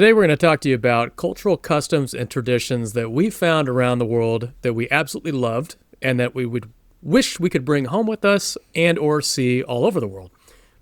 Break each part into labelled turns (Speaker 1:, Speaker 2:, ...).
Speaker 1: Today we're going to talk to you about cultural customs and traditions that we found around the world that we absolutely loved and that we would wish we could bring home with us and or see all over the world.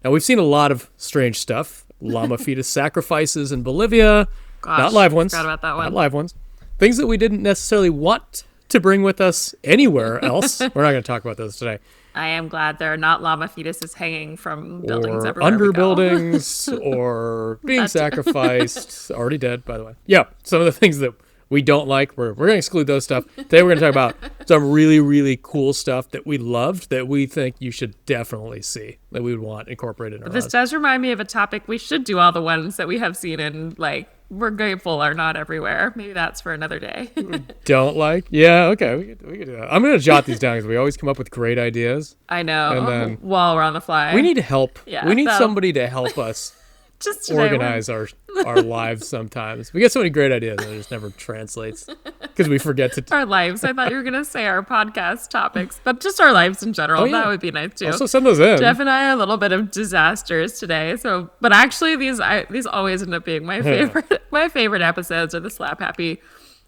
Speaker 1: Now, we've seen a lot of strange stuff. Llama fetus sacrifices in Bolivia.
Speaker 2: Gosh,
Speaker 1: not live ones.
Speaker 2: Forgot about that one.
Speaker 1: Not live ones. Things that we didn't necessarily want to bring with us anywhere else. We're not going to talk about those today.
Speaker 2: I am glad there are not llama fetuses hanging from buildings
Speaker 1: Or
Speaker 2: everywhere
Speaker 1: under
Speaker 2: we go.
Speaker 1: buildings, or being sacrificed. Already dead, by the way. Yeah, some of the things that we don't like, we're going to exclude those stuff. Today we're going to talk about some really, really cool stuff that we loved that we think you should definitely see, that we would want incorporated in our
Speaker 2: This
Speaker 1: lives.
Speaker 2: does remind me of a topic we should do all the ones that we have seen and we're grateful are not everywhere. Maybe that's for another day.
Speaker 1: Don't like? Yeah, okay, we could do that. I'm going to jot these down because we always come up with great ideas.
Speaker 2: I know.
Speaker 1: And then
Speaker 2: while we're on the fly.
Speaker 1: We need help.
Speaker 2: Yeah,
Speaker 1: we need somebody to help us
Speaker 2: just today,
Speaker 1: organize our lives sometimes. We get so many great ideas and it just never translates because we forget to...
Speaker 2: our lives. I thought you were going to say our podcast topics, but just our lives in general.
Speaker 1: Oh, yeah.
Speaker 2: That would be nice too.
Speaker 1: Also send those in.
Speaker 2: Jeff and I are a little bit of disasters today. So, but actually these always end up being my favorite. My favorite episodes are the slap happy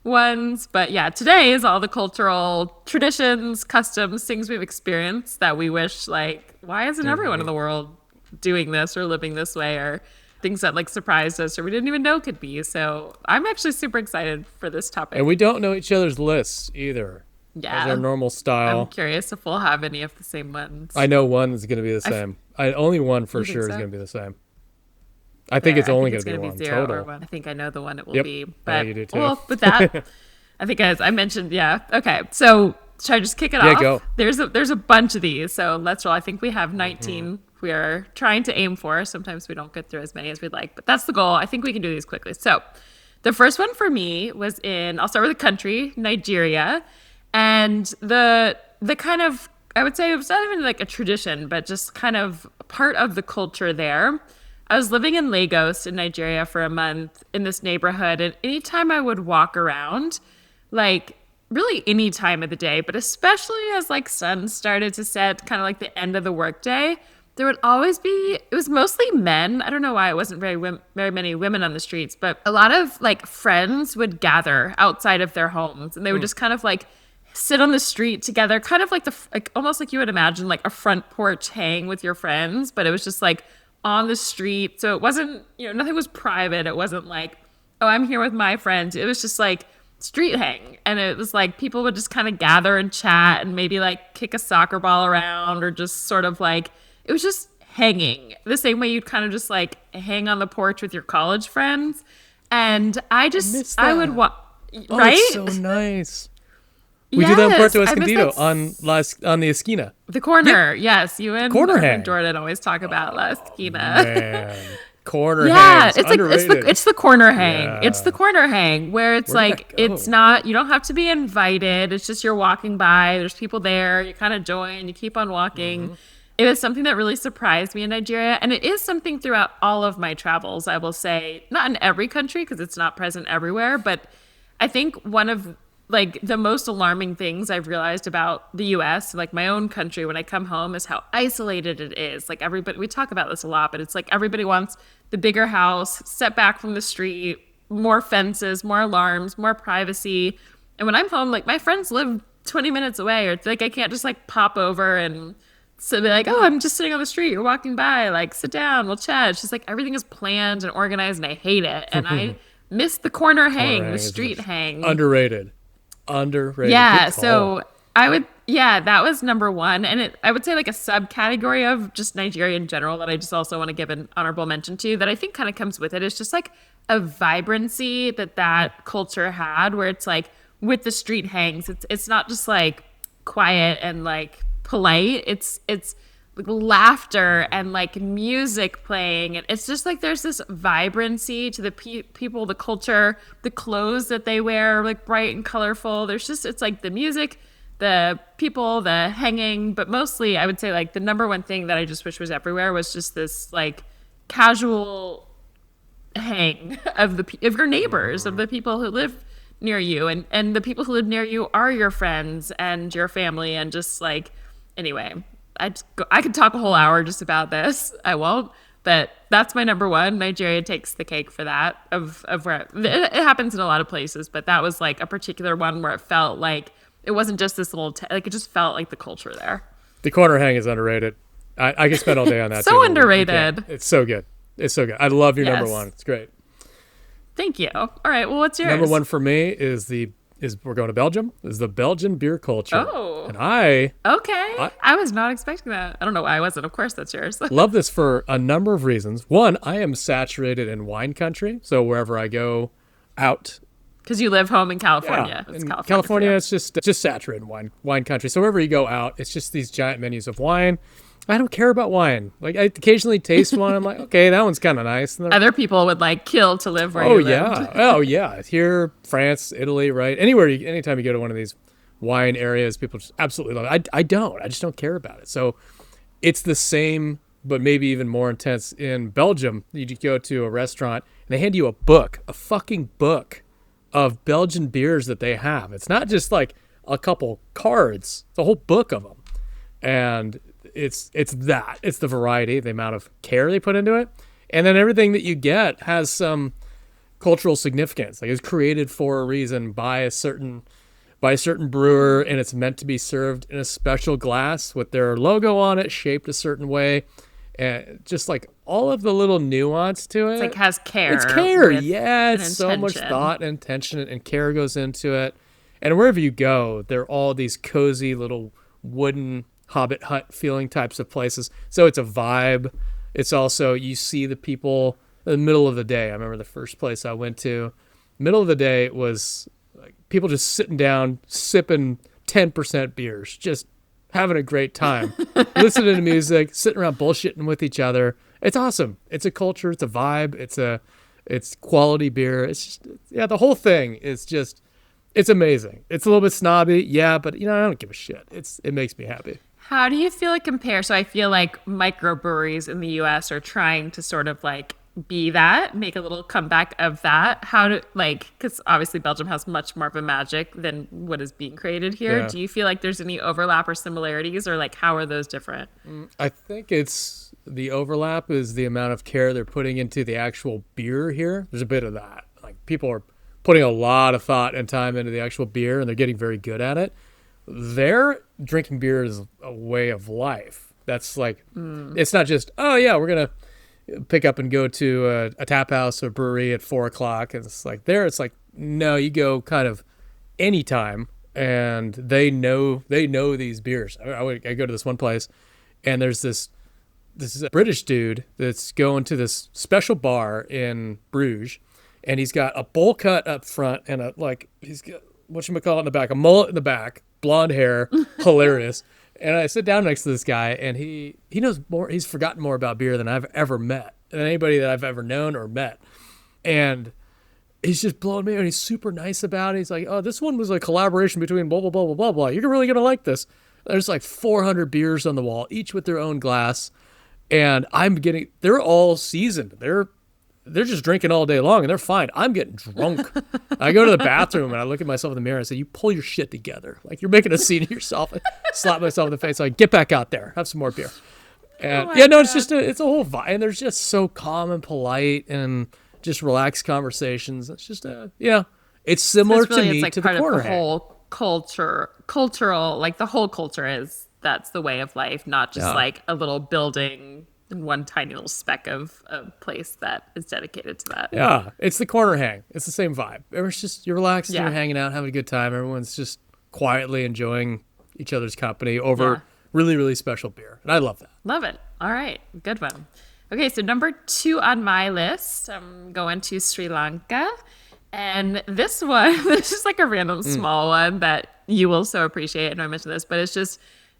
Speaker 2: ones. But yeah, today is all the cultural traditions, customs, things we've experienced that we wish why isn't everyone in the world doing this or living this way, or things that surprised us or we didn't even know could be. So I'm actually super excited for this topic.
Speaker 1: And we don't know each other's lists either.
Speaker 2: Yeah.
Speaker 1: As our normal style.
Speaker 2: I'm curious if we'll have any of the same ones.
Speaker 1: I know one is going to be the same. Only one for sure is going to be the same. I think it's only going to be one
Speaker 2: zero
Speaker 1: total.
Speaker 2: or one. I think I know the one it will be. But
Speaker 1: you do too.
Speaker 2: Well, with that, I think as I mentioned, yeah. Okay, so should I just kick it off?
Speaker 1: Yeah, go.
Speaker 2: There's a bunch of these, so let's roll. I think we have 19. We are trying to aim for. Sometimes we don't get through as many as we'd like, but that's the goal. I think we can do these quickly. So the first one for me was I'll start with the country, Nigeria. And the kind of, I would say it was not even a tradition, but just kind of part of the culture there. I was living in Lagos in Nigeria for a month in this neighborhood. And anytime I would walk around, really any time of the day, but especially as sun started to set, kind of the end of the workday, there would always be, it was mostly men. I don't know why it wasn't very many women on the streets, but a lot of friends would gather outside of their homes and they would just kind of sit on the street together, kind of almost like you would imagine a front porch hang with your friends, but it was just on the street. So it wasn't, nothing was private. It wasn't oh, I'm here with my friends. It was just street hang. And it was people would just kind of gather and chat and maybe kick a soccer ball around or just sort of it was just hanging the same way you'd kind of just hang on the porch with your college friends. And I would right?
Speaker 1: It's so nice. We do that in Puerto Escondido on the Esquina.
Speaker 2: The corner, yes. You and
Speaker 1: corner hang.
Speaker 2: Jordan always talk about La Esquina.
Speaker 1: Man, corner hang.
Speaker 2: Yeah, it's the corner hang.
Speaker 1: Yeah.
Speaker 2: It's the corner hang where it's it's not, you don't have to be invited. It's just you're walking by. There's people there. You kind of join. You keep on walking. Mm-hmm. It was something that really surprised me in Nigeria. And it is something throughout all of my travels, I will say. Not in every country because it's not present everywhere. But I think one of the most alarming things I've realized about the U.S., my own country, when I come home, is how isolated it is. Everybody, we talk about this a lot, but it's everybody wants the bigger house, set back from the street, more fences, more alarms, more privacy. And when I'm home, my friends live 20 minutes away, or it's I can't just pop over and so be oh, I'm just sitting on the street. You're walking by, sit down, we'll chat. It's just everything is planned and organized, and I hate it. And I miss the corner hang, the street hang.
Speaker 1: Underrated.
Speaker 2: Yeah, so that was number one. And I would say a subcategory of just Nigeria in general that I just also want to give an honorable mention to that I think kind of comes with it is just a vibrancy that culture had where it's with the street hangs. It's not just quiet and polite. It's laughter and music playing, and it's just there's this vibrancy to the people, the culture, the clothes that they wear, bright and colorful. There's just, it's the music, the people, the hanging, but mostly I would say the number one thing that I just wish was everywhere was just this casual hang of your neighbors, of the people who live near you, and the people who live near you are your friends and your family, and just anyway, I could talk a whole hour just about this. I won't, But that's my number one. Nigeria takes the cake for that. Of where it happens in a lot of places, but that was like a particular one where it felt like it wasn't just this little like it just felt like the culture there.
Speaker 1: The corner hang is underrated. I could spend all day on that.
Speaker 2: So
Speaker 1: too,
Speaker 2: underrated.
Speaker 1: It's so good. It's so good. I love your number
Speaker 2: Yes.
Speaker 1: one. It's great.
Speaker 2: Thank you. All right. Well, what's yours?
Speaker 1: Number one for me is we're going to Belgium. Is the Belgian beer culture.
Speaker 2: Oh.
Speaker 1: And
Speaker 2: Okay. I was not expecting that. I don't know why I wasn't. Of course, that's yours.
Speaker 1: love this for a number of reasons. One, I am saturated in wine country. So wherever I go out,
Speaker 2: Because you live home in California.
Speaker 1: yeah,
Speaker 2: It's
Speaker 1: in
Speaker 2: California.
Speaker 1: California, it's just saturated in wine country. So wherever you go out, it's just these giant menus of wine. I don't care about wine. Like I occasionally taste one. I'm like, okay, that one's kind of nice. And
Speaker 2: Other people would like kill to live where you lived.
Speaker 1: Oh yeah. Here, France, Italy, right? Anytime you go to one of these wine areas, people just absolutely love it. I just don't care about it. So it's the same, but maybe even more intense in Belgium. You just go to a restaurant and they hand you a fucking book of Belgian beers that they have. It's not just like a couple cards. It's a whole book of them. And it's the variety, the amount of care they put into it. And then everything that you get has some cultural significance. Like it's created for a reason by a certain brewer, and it's meant to be served in a special glass with their logo on it, shaped a certain way. And just like all of the little nuance to it.
Speaker 2: It's like has care.
Speaker 1: It's care.
Speaker 2: with
Speaker 1: Yeah,
Speaker 2: an
Speaker 1: it's so much
Speaker 2: intention.
Speaker 1: thought and intention and care goes into it. And wherever you go, they're all these cozy little wooden Hobbit hut feeling types of places. So it's a vibe. It's also, you see the people in the middle of the day. I remember the first place I went to, middle of the day, it was like people just sitting down, sipping 10% beers, just having a great time, listening to music, sitting around bullshitting with each other. It's awesome. It's a culture. It's a vibe. It's quality beer. It's just, yeah, the whole thing is just, it's amazing. It's a little bit snobby. Yeah, but I don't give a shit. It makes me happy.
Speaker 2: How do you feel it compares? So I feel like microbreweries in the U.S. are trying to sort of like be that, make a little comeback of that. Because obviously Belgium has much more of a magic than what is being created here.
Speaker 1: Yeah.
Speaker 2: Do you feel like there's any overlap or similarities, or like how are those different?
Speaker 1: I think it's the overlap is the amount of care they're putting into the actual beer here. There's a bit of that. Like people are putting a lot of thought and time into the actual beer, and they're getting very good at it. Their drinking beer is a way of life. That's like, it's not just, oh yeah, we're going to pick up and go to a tap house or brewery at 4:00. And it's like there, it's like, no, you go kind of anytime, and they know these beers. I go to this one place, and there's this is a British dude that's going to this special bar in Bruges, and he's got a bowl cut up front and he's got, whatchamacallit in the back, a mullet in the back, blonde hair, hilarious. And I sit down next to this guy, and he knows more. He's forgotten more about beer than I've ever met, than anybody that I've ever known or met. And he's just blowing me, and he's super nice about it. He's like, oh, this one was a collaboration between blah, blah, blah, blah, blah, blah. You're really going to like this. There's like 400 beers on the wall, each with their own glass. And they're all seasoned. They're just drinking all day long, and they're fine. I'm getting drunk. I go to the bathroom, and I look at myself in the mirror, and I say, you pull your shit together. Like, you're making a scene of yourself. I slap myself in the face. Like, get back out there. Have some more beer. And it's just it's a whole vibe. And they're just so calm and polite and just relaxed conversations. It's just, it's similar to me to the corner
Speaker 2: of the whole cultural, like the whole culture that's the way of life, not just like a little building in one tiny little speck of a place that is dedicated to that.
Speaker 1: Yeah, it's the corner hang. It's the same vibe. It's just you're relaxed, you're hanging out, having a good time. Everyone's just quietly enjoying each other's company over really, really special beer. And I love that.
Speaker 2: Love it. All right, good one. Okay, so number 2 on my list, I'm going to Sri Lanka. And this one, this is like a random small one that you will so appreciate. I know I mentioned this, but it's just,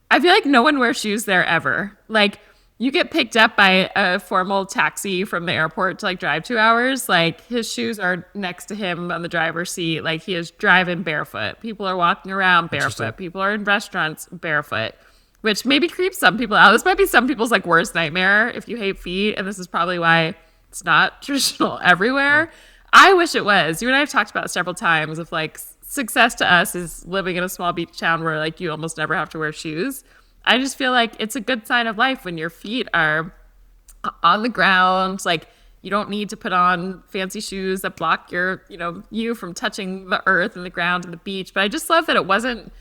Speaker 2: I feel like no one wears shoes there ever. Like, you get picked up by a formal taxi from the airport to like drive 2 hours. Like his shoes are next to him on the driver's seat. Like he is driving barefoot. People are walking around barefoot. People are in restaurants barefoot, which maybe creeps some people out. This might be some people's like worst nightmare if you hate feet. And this is probably why it's not traditional everywhere. I wish it was. You and I have talked about it several times of like success to us is living in a small beach town where like you almost never have to wear shoes. I just feel like it's a good sign of life when your feet are on the ground. Like, you don't need to put on fancy shoes that block you from touching the earth and the ground and the beach. But I just love that it wasn't,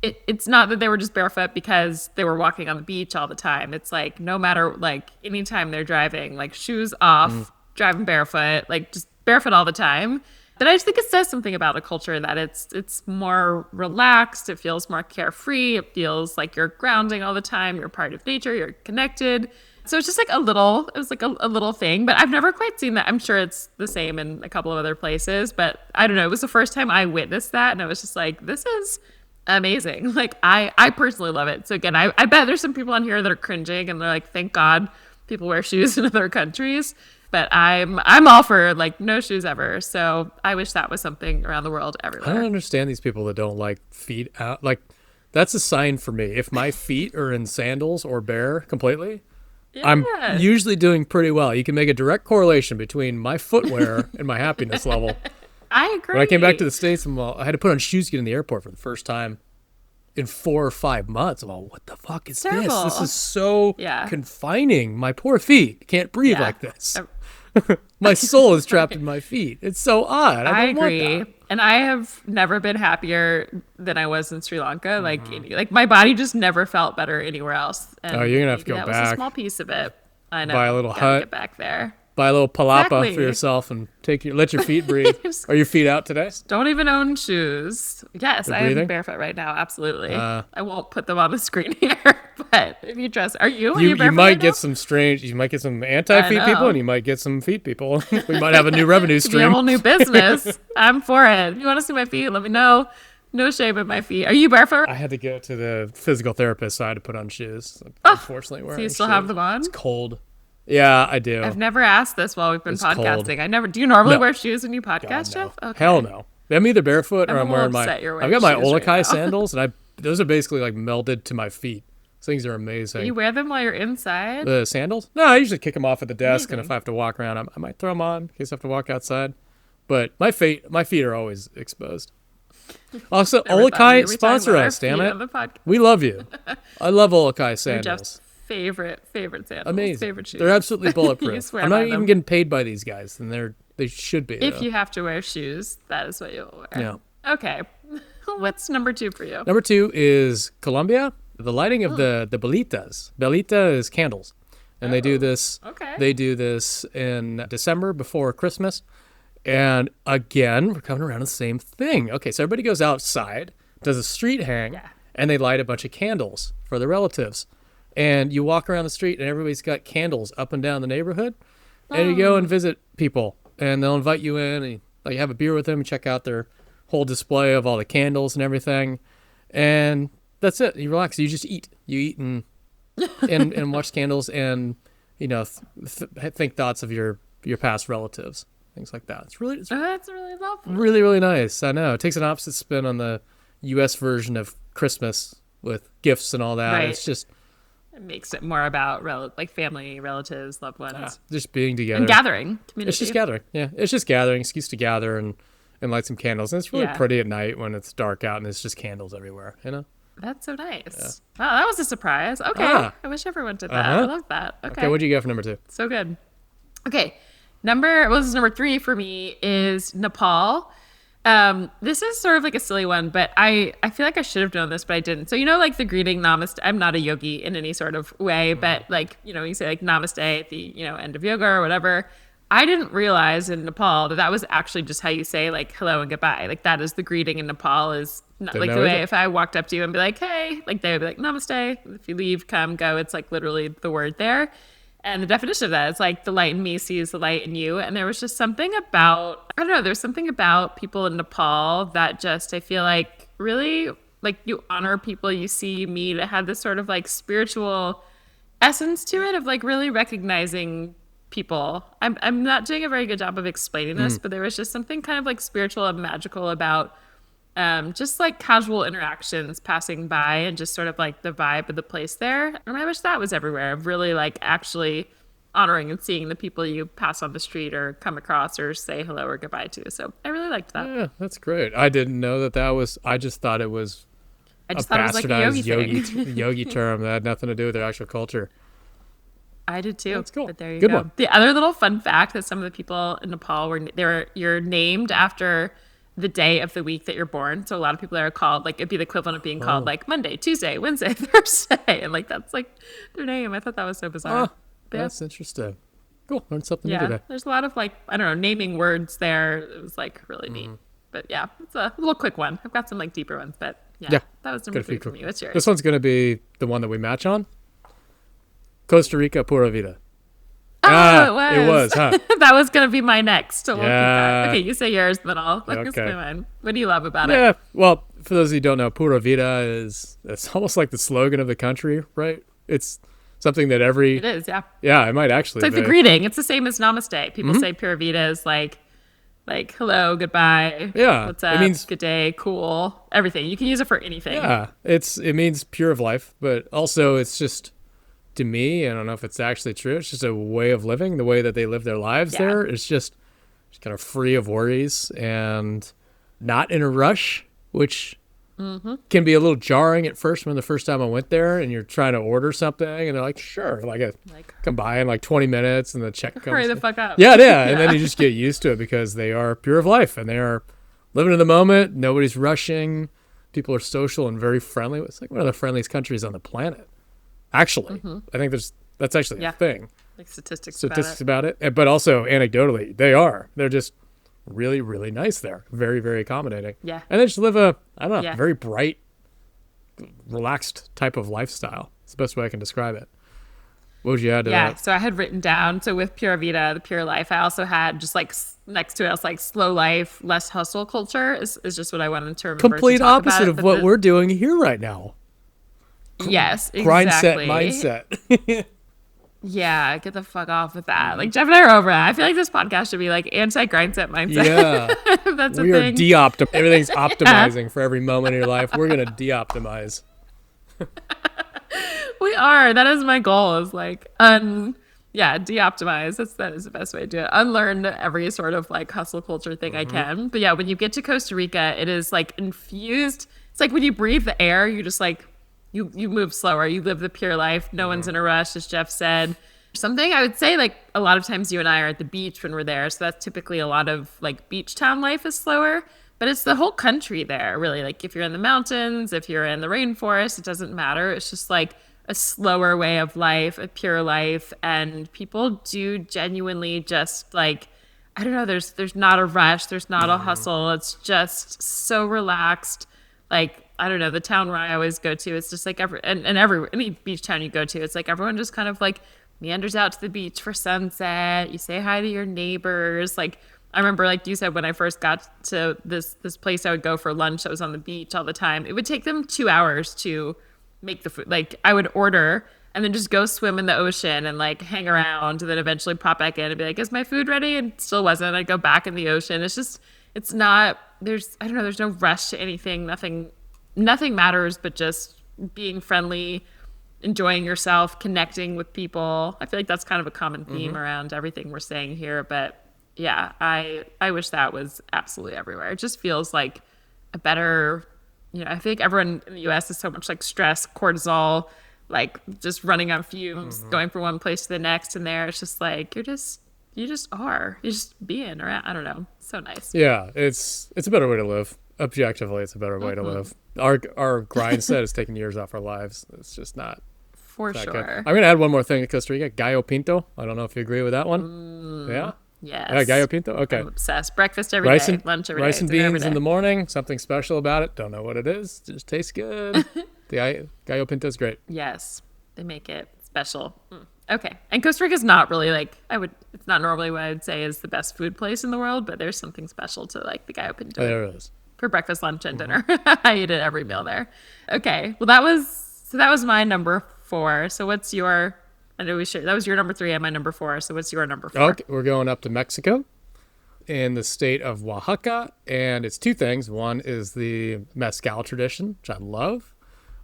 Speaker 2: it's not that they were just barefoot because they were walking on the beach all the time. It's like, no matter, like, anytime they're driving, like, shoes off, driving barefoot, like, just barefoot all the time. But I just think it says something about a culture that it's more relaxed. It feels more carefree. It feels like you're grounding all the time. You're part of nature. You're connected. So it's just like it was like a little thing, but I've never quite seen that. I'm sure it's the same in a couple of other places, but I don't know. It was the first time I witnessed that, and I was just like, this is amazing. Like, I personally love it. So again, I bet there's some people on here that are cringing and they're like, thank God people wear shoes in other countries. But I'm all for, like, no shoes ever. So I wish that was something around the world everywhere.
Speaker 1: I don't understand these people that don't like feet out. Like, that's a sign for me. If my feet are in sandals or bare completely,
Speaker 2: Yeah.
Speaker 1: I'm usually doing pretty well. You can make a direct correlation between my footwear and my happiness level.
Speaker 2: I agree.
Speaker 1: When I came back to the States, I had to put on shoes to get in the airport for the first time in 4 or 5 months. I'm all, what the fuck is this?
Speaker 2: Terrible.
Speaker 1: This is so
Speaker 2: Yeah.
Speaker 1: confining. My poor feet can't breathe like this. My soul is trapped in my feet. It's so odd. I don't
Speaker 2: agree.
Speaker 1: want that.
Speaker 2: And I have never been happier than I was in Sri Lanka. Like my body just never felt better anywhere else. And
Speaker 1: Oh, you're gonna have to go
Speaker 2: that was
Speaker 1: back.
Speaker 2: a small piece of it. I know.
Speaker 1: Buy a little
Speaker 2: Gotta
Speaker 1: hut.
Speaker 2: Get back there.
Speaker 1: Buy a little palapa
Speaker 2: Exactly.
Speaker 1: for yourself and let your feet breathe. Are your feet out today?
Speaker 2: Don't even own shoes. Yes,
Speaker 1: They're
Speaker 2: I
Speaker 1: breathing?
Speaker 2: am barefoot right now. Absolutely. I won't put them on the screen here. But if you trust, are you
Speaker 1: You
Speaker 2: barefoot
Speaker 1: might
Speaker 2: right
Speaker 1: get
Speaker 2: now?
Speaker 1: you might get some anti-feet
Speaker 2: I
Speaker 1: people,
Speaker 2: know.
Speaker 1: and you might get some feet people. We might have a new revenue
Speaker 2: Could be a
Speaker 1: stream.
Speaker 2: whole new business. I'm for it. If you want to see my feet, let me know. No shame in my feet. Are you barefoot?
Speaker 1: I had to go to the physical therapist, so I had to put on shoes. Unfortunately, wearing
Speaker 2: So you still
Speaker 1: shoes.
Speaker 2: have them on?
Speaker 1: It's cold. Yeah, I do.
Speaker 2: I've never asked this while we've been
Speaker 1: It's
Speaker 2: podcasting.
Speaker 1: cold.
Speaker 2: Do you normally
Speaker 1: No.
Speaker 2: wear shoes when you
Speaker 1: God,
Speaker 2: podcast,
Speaker 1: no.
Speaker 2: Jeff? Okay.
Speaker 1: Hell no. I'm either barefoot or
Speaker 2: I'm a
Speaker 1: I'm
Speaker 2: little
Speaker 1: wearing
Speaker 2: upset you're
Speaker 1: I've
Speaker 2: wearing
Speaker 1: got my
Speaker 2: shoes right
Speaker 1: Olakai
Speaker 2: now.
Speaker 1: sandals, and those are basically like melded to my feet. Those things are amazing.
Speaker 2: You wear them while you're inside?
Speaker 1: The sandals? No, I usually kick them off at the desk, and if
Speaker 2: Amazing.
Speaker 1: I have to walk around, I might throw them on in case I have to walk outside. But my feet are always exposed. Also,
Speaker 2: Never thought
Speaker 1: Olakai
Speaker 2: we'd be talking
Speaker 1: sponsor
Speaker 2: about our
Speaker 1: us, damn
Speaker 2: feet
Speaker 1: it.
Speaker 2: on the podcast.
Speaker 1: We love you. I love Olakai
Speaker 2: They're
Speaker 1: sandals.
Speaker 2: Jeff's favorite sandals.
Speaker 1: Amazing.
Speaker 2: Favorite shoes.
Speaker 1: They're absolutely
Speaker 2: You
Speaker 1: bulletproof.
Speaker 2: swear
Speaker 1: I'm not
Speaker 2: by
Speaker 1: even
Speaker 2: them.
Speaker 1: getting paid by these guys, and they should be.
Speaker 2: If
Speaker 1: though.
Speaker 2: you have to wear shoes, that is what you'll wear.
Speaker 1: Yeah.
Speaker 2: Okay. What's number 2 for you?
Speaker 1: Number 2 is Colombia. The lighting of the belitas. Belita is candles, and they do this.
Speaker 2: Okay.
Speaker 1: They do this in December before Christmas, and again we're coming around to the same thing. Okay, so everybody goes outside, does a street hang,
Speaker 2: Yeah.
Speaker 1: and they light a bunch of candles for their relatives, and you walk around the street and everybody's got candles up and down the neighborhood, and you go and visit people, and they'll invite you in, and you have a beer with them, and check out their whole display of all the candles and everything, and that's it. You relax. You just eat. You eat and watch candles, and think thoughts of your past relatives, things like that. It's
Speaker 2: That's really lovely.
Speaker 1: really, really nice. I know. It takes an opposite spin on the U.S. version of Christmas with gifts and all that.
Speaker 2: Right.
Speaker 1: It's just
Speaker 2: It makes it more about family, relatives, loved ones.
Speaker 1: just being together.
Speaker 2: And gathering. Community.
Speaker 1: It's just gathering. Yeah, it's just gathering. Excuse to gather and light some candles. And it's really
Speaker 2: Yeah.
Speaker 1: pretty at night when it's dark out and it's just candles everywhere.
Speaker 2: That's so nice. Wow, that was a surprise. Okay.
Speaker 1: Ah.
Speaker 2: I wish everyone did that.
Speaker 1: Uh-huh.
Speaker 2: I love that. Okay.
Speaker 1: Okay, what do you got for number 2?
Speaker 2: So good. Okay. This is number 3 for me is Nepal. This is sort of like a silly one, but I feel like I should have known this, but I didn't. So, like the greeting namaste, I'm not a yogi in any sort of way, but you say like namaste at the, end of yoga or whatever. I didn't realize in Nepal that was actually just how you say like hello and goodbye. Like that is the greeting in Nepal is not
Speaker 1: Didn't
Speaker 2: like
Speaker 1: know
Speaker 2: the way
Speaker 1: either.
Speaker 2: if I walked up to you and be like, hey, like they would be like namaste. If you leave, come, go, it's like literally the word there. And the definition of that is like the light in me sees the light in you. And there was just something about, I don't know, there's something about people in Nepal that just, I feel like really like you honor people you see, you meet. It had this sort of like spiritual essence to it of like really recognizing people. I'm not doing a very good job of explaining this, but there was just something kind of like spiritual and magical about just like casual interactions passing by and just sort of like the vibe of the place there. And I wish that was everywhere, of really like actually honoring and seeing the people you pass on the street or come across or say hello or goodbye to. So I really liked that.
Speaker 1: Yeah, that's great. I didn't know that was. I just thought it was
Speaker 2: I just
Speaker 1: a
Speaker 2: thought it was like a
Speaker 1: bastardized
Speaker 2: yogi thing.
Speaker 1: yogi term that had nothing to do with their actual culture.
Speaker 2: I did too.
Speaker 1: That's cool.
Speaker 2: But there you
Speaker 1: Good
Speaker 2: go.
Speaker 1: one.
Speaker 2: The other little fun fact that some of the people in Nepal you're named after the day of the week that you're born. So a lot of people are called like it'd be the equivalent of being called like Monday, Tuesday, Wednesday, Thursday, and like that's like their name. I thought that was so bizarre.
Speaker 1: That's interesting. Cool. Learned something new
Speaker 2: Yeah,
Speaker 1: today.
Speaker 2: there's a lot of like I don't know naming words there. It was like really neat. But yeah, it's a little quick one. I've got some like deeper ones, but yeah. That was number 3 for me. What's yours?
Speaker 1: This one's going to be the one that we match on. Costa Rica Pura Vida.
Speaker 2: It
Speaker 1: was, huh?
Speaker 2: That was going to be my next. So we'll keep that.
Speaker 1: Yeah.
Speaker 2: Okay, you say yours, then I'll say mine. What do you love about it?
Speaker 1: Yeah, well, for those of you who don't know, Pura Vida it's almost like the slogan of the country, right? It's something that
Speaker 2: It is, yeah.
Speaker 1: Yeah, it might actually
Speaker 2: It's like the greeting. It's the same as Namaste. People say Pura Vida is like hello, goodbye.
Speaker 1: Yeah,
Speaker 2: What's up?
Speaker 1: it means
Speaker 2: good day, cool, everything. You can use it for anything.
Speaker 1: Yeah, it means pure of life, but also it's just, to me, I don't know if it's actually true, it's just a way of living, the way that they live their lives there. It's just kind of free of worries and not in a rush, which can be a little jarring at first when the first time I went there and you're trying to order something and they're like, sure, come by in like 20 minutes and the check comes.
Speaker 2: Hurry the fuck up.
Speaker 1: Yeah. And then you just get used to it because they are pure of life and they are living in the moment. Nobody's rushing. People are social and very friendly. It's like one of the friendliest countries on the planet. Actually, I think that's actually a thing.
Speaker 2: Like statistics
Speaker 1: about it. But also anecdotally, they're just really, really nice there. Very, very accommodating.
Speaker 2: Yeah.
Speaker 1: And they just live very bright, relaxed type of lifestyle. It's the best way I can describe it. What would you add to that?
Speaker 2: Yeah, so I had written down, so with Pura Vida, the pure life, I also had just like next to it, I was like slow life, less hustle culture is just what I wanted to remember.
Speaker 1: Complete opposite of what we're doing here right now.
Speaker 2: Yes, exactly.
Speaker 1: Grind set mindset.
Speaker 2: Yeah, get the fuck off with that. Like Jeff and I are over that. I feel like this podcast should be like anti-grind set mindset.
Speaker 1: Yeah.
Speaker 2: That's a
Speaker 1: we
Speaker 2: thing.
Speaker 1: are everything's optimizing for every moment of your life. We're going to de-optimize.
Speaker 2: We are. That is my goal is like de-optimize. That is the best way to do it. Unlearn every sort of like hustle culture thing I can. But yeah, when you get to Costa Rica, it is like infused. It's like when you breathe the air, you just like you move slower. You live the pure life. No one's in a rush, as Jeff said. Something I would say, like a lot of times you and I are at the beach when we're there. So that's typically a lot of like beach town life is slower. But it's the whole country there, really. Like if you're in the mountains, if you're in the rainforest, it doesn't matter. It's just like a slower way of life, a pure life. And people do genuinely just like, I don't know, there's not a rush. There's not a hustle. It's just so relaxed. Like, I don't know, the town where I always go to, it's just like any beach town you go to, it's like everyone just kind of like meanders out to the beach for sunset. You say hi to your neighbors. Like, I remember, like you said, when I first got to this place I would go for lunch that was on the beach all the time, it would take them 2 hours to make the food. Like, I would order and then just go swim in the ocean and like hang around and then eventually pop back in and be like, is my food ready? And it still wasn't. I'd go back in the ocean. It's not, there's no rush to anything. Nothing matters but just being friendly, enjoying yourself, connecting with people. I feel like that's kind of a common theme around everything we're saying here. But yeah, I wish that was absolutely everywhere. It just feels like a better, I think everyone in the US is so much like stress, cortisol, like just running on fumes, going from one place to the next. And there it's just like, you just being around. I don't know. So nice.
Speaker 1: Yeah. It's a better way to live. Objectively, it's a better way to live. Our grind set is taking years off our lives. It's just not.
Speaker 2: For sure.
Speaker 1: Good. I'm going to add one more thing to Costa Rica. Gallo Pinto. I don't know if you agree with that one. Yeah?
Speaker 2: Yes.
Speaker 1: Yeah, Gallo Pinto? Okay.
Speaker 2: I'm obsessed. Breakfast every day, lunch every day.
Speaker 1: Rice and beans in the morning. Something special about it. Don't know what it is. Just tastes good. The Gallo Pinto is great.
Speaker 2: Yes. They make it special. Okay. And Costa Rica is not really like, it's not normally what I would say is the best food place in the world, but there's something special to like the Gallo Pinto.
Speaker 1: There it is.
Speaker 2: For breakfast, lunch, and dinner. I eat it every meal there. Okay. Well, that was my number 4. So what's your, I know that was your number 3 and my number 4. So what's your number 4?
Speaker 1: Okay. We're going up to Mexico in the state of Oaxaca. And it's 2 things. One is the mezcal tradition, which I love.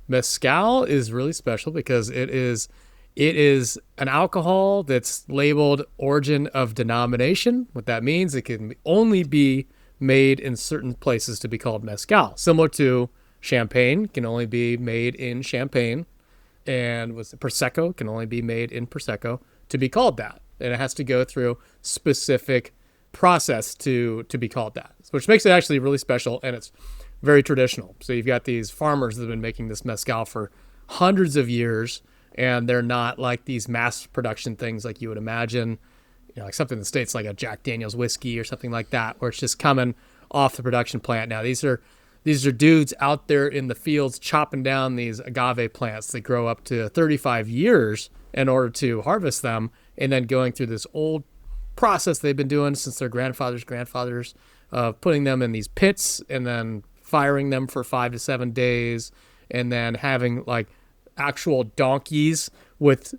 Speaker 1: Mezcal is really special because it is an alcohol that's labeled origin of denomination. What that means, it can only be made in certain places to be called mezcal. Similar to champagne, can only be made in Champagne. And Prosecco can only be made in Prosecco. to be called that. And it has to go through specific process to be called that, which makes it actually really special, and it's very traditional. So you've got these farmers that have been making this mezcal for hundreds of years, and they're not like these mass production things like you would imagine, like something in the States like a Jack Daniel's whiskey or something like that, where it's just coming off the production plant. Now these are dudes out there in the fields chopping down these agave plants that grow up to 35 years in order to harvest them, and then going through this old process they've been doing since their grandfathers, of putting them in these pits and then firing them for 5 to 7 days, and then having like actual donkeys with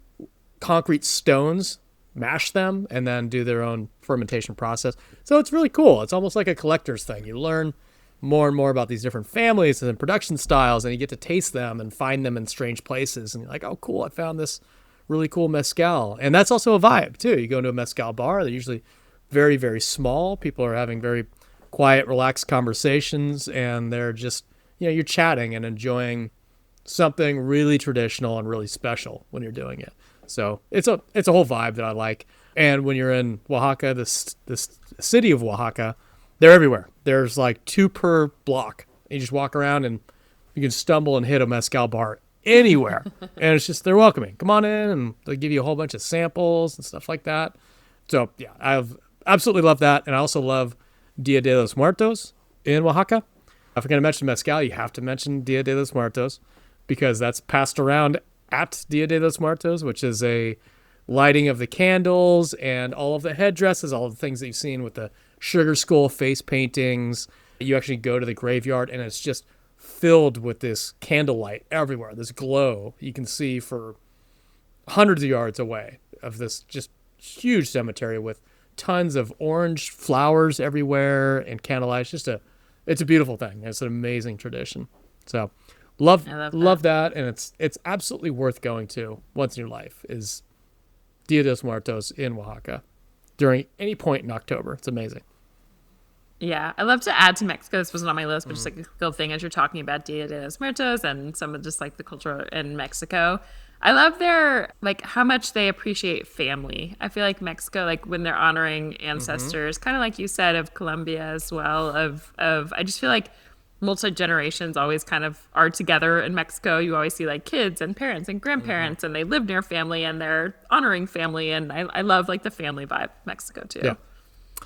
Speaker 1: concrete stones mash them and then do their own fermentation process. So it's really cool. It's almost like a collector's thing. You learn more and more about these different families and production styles, and you get to taste them and find them in strange places. And you're like, oh, cool, I found this really cool mezcal. And that's also a vibe too. You go into a mezcal bar, they're usually very, very small. People are having very quiet, relaxed conversations, and they're just, you're chatting and enjoying something really traditional and really special when you're doing it. So it's a whole vibe that I like. And when you're in Oaxaca, this city of Oaxaca, they're everywhere. There's like 2 per block. You just walk around and you can stumble and hit a mezcal bar anywhere. And it's just, they're welcoming. Come on in, and they'll give you a whole bunch of samples and stuff like that. So yeah, I've absolutely loved that. And I also love Dia de los Muertos in Oaxaca. If you're going to mention mezcal, you have to mention Dia de los Muertos, because that's passed around at Dia de los Muertos, which is a lighting of the candles and all of the headdresses, all of the things that you've seen with the sugar skull face paintings. You actually go to the graveyard, and it's just filled with this candlelight everywhere, this glow you can see for hundreds of yards away, of this just huge cemetery with tons of orange flowers everywhere and candlelight. It's a beautiful thing. It's an amazing tradition. So love that. And it's absolutely worth going to once in your life, is Dia de los Muertos in Oaxaca during any point in October. It's amazing.
Speaker 2: Yeah, I love to add to Mexico. This wasn't on my list, but just like a cool thing as you're talking about Dia de los Muertos and some of just like the culture in Mexico. I love their, like, how much they appreciate family. I feel like Mexico, like when they're honoring ancestors, kind of like you said of Colombia as well, of I just feel like multi-generations always kind of are together in Mexico. You always see like kids and parents and grandparents, and they live near family and they're honoring family. And I love like the family vibe of Mexico too.
Speaker 1: Yeah.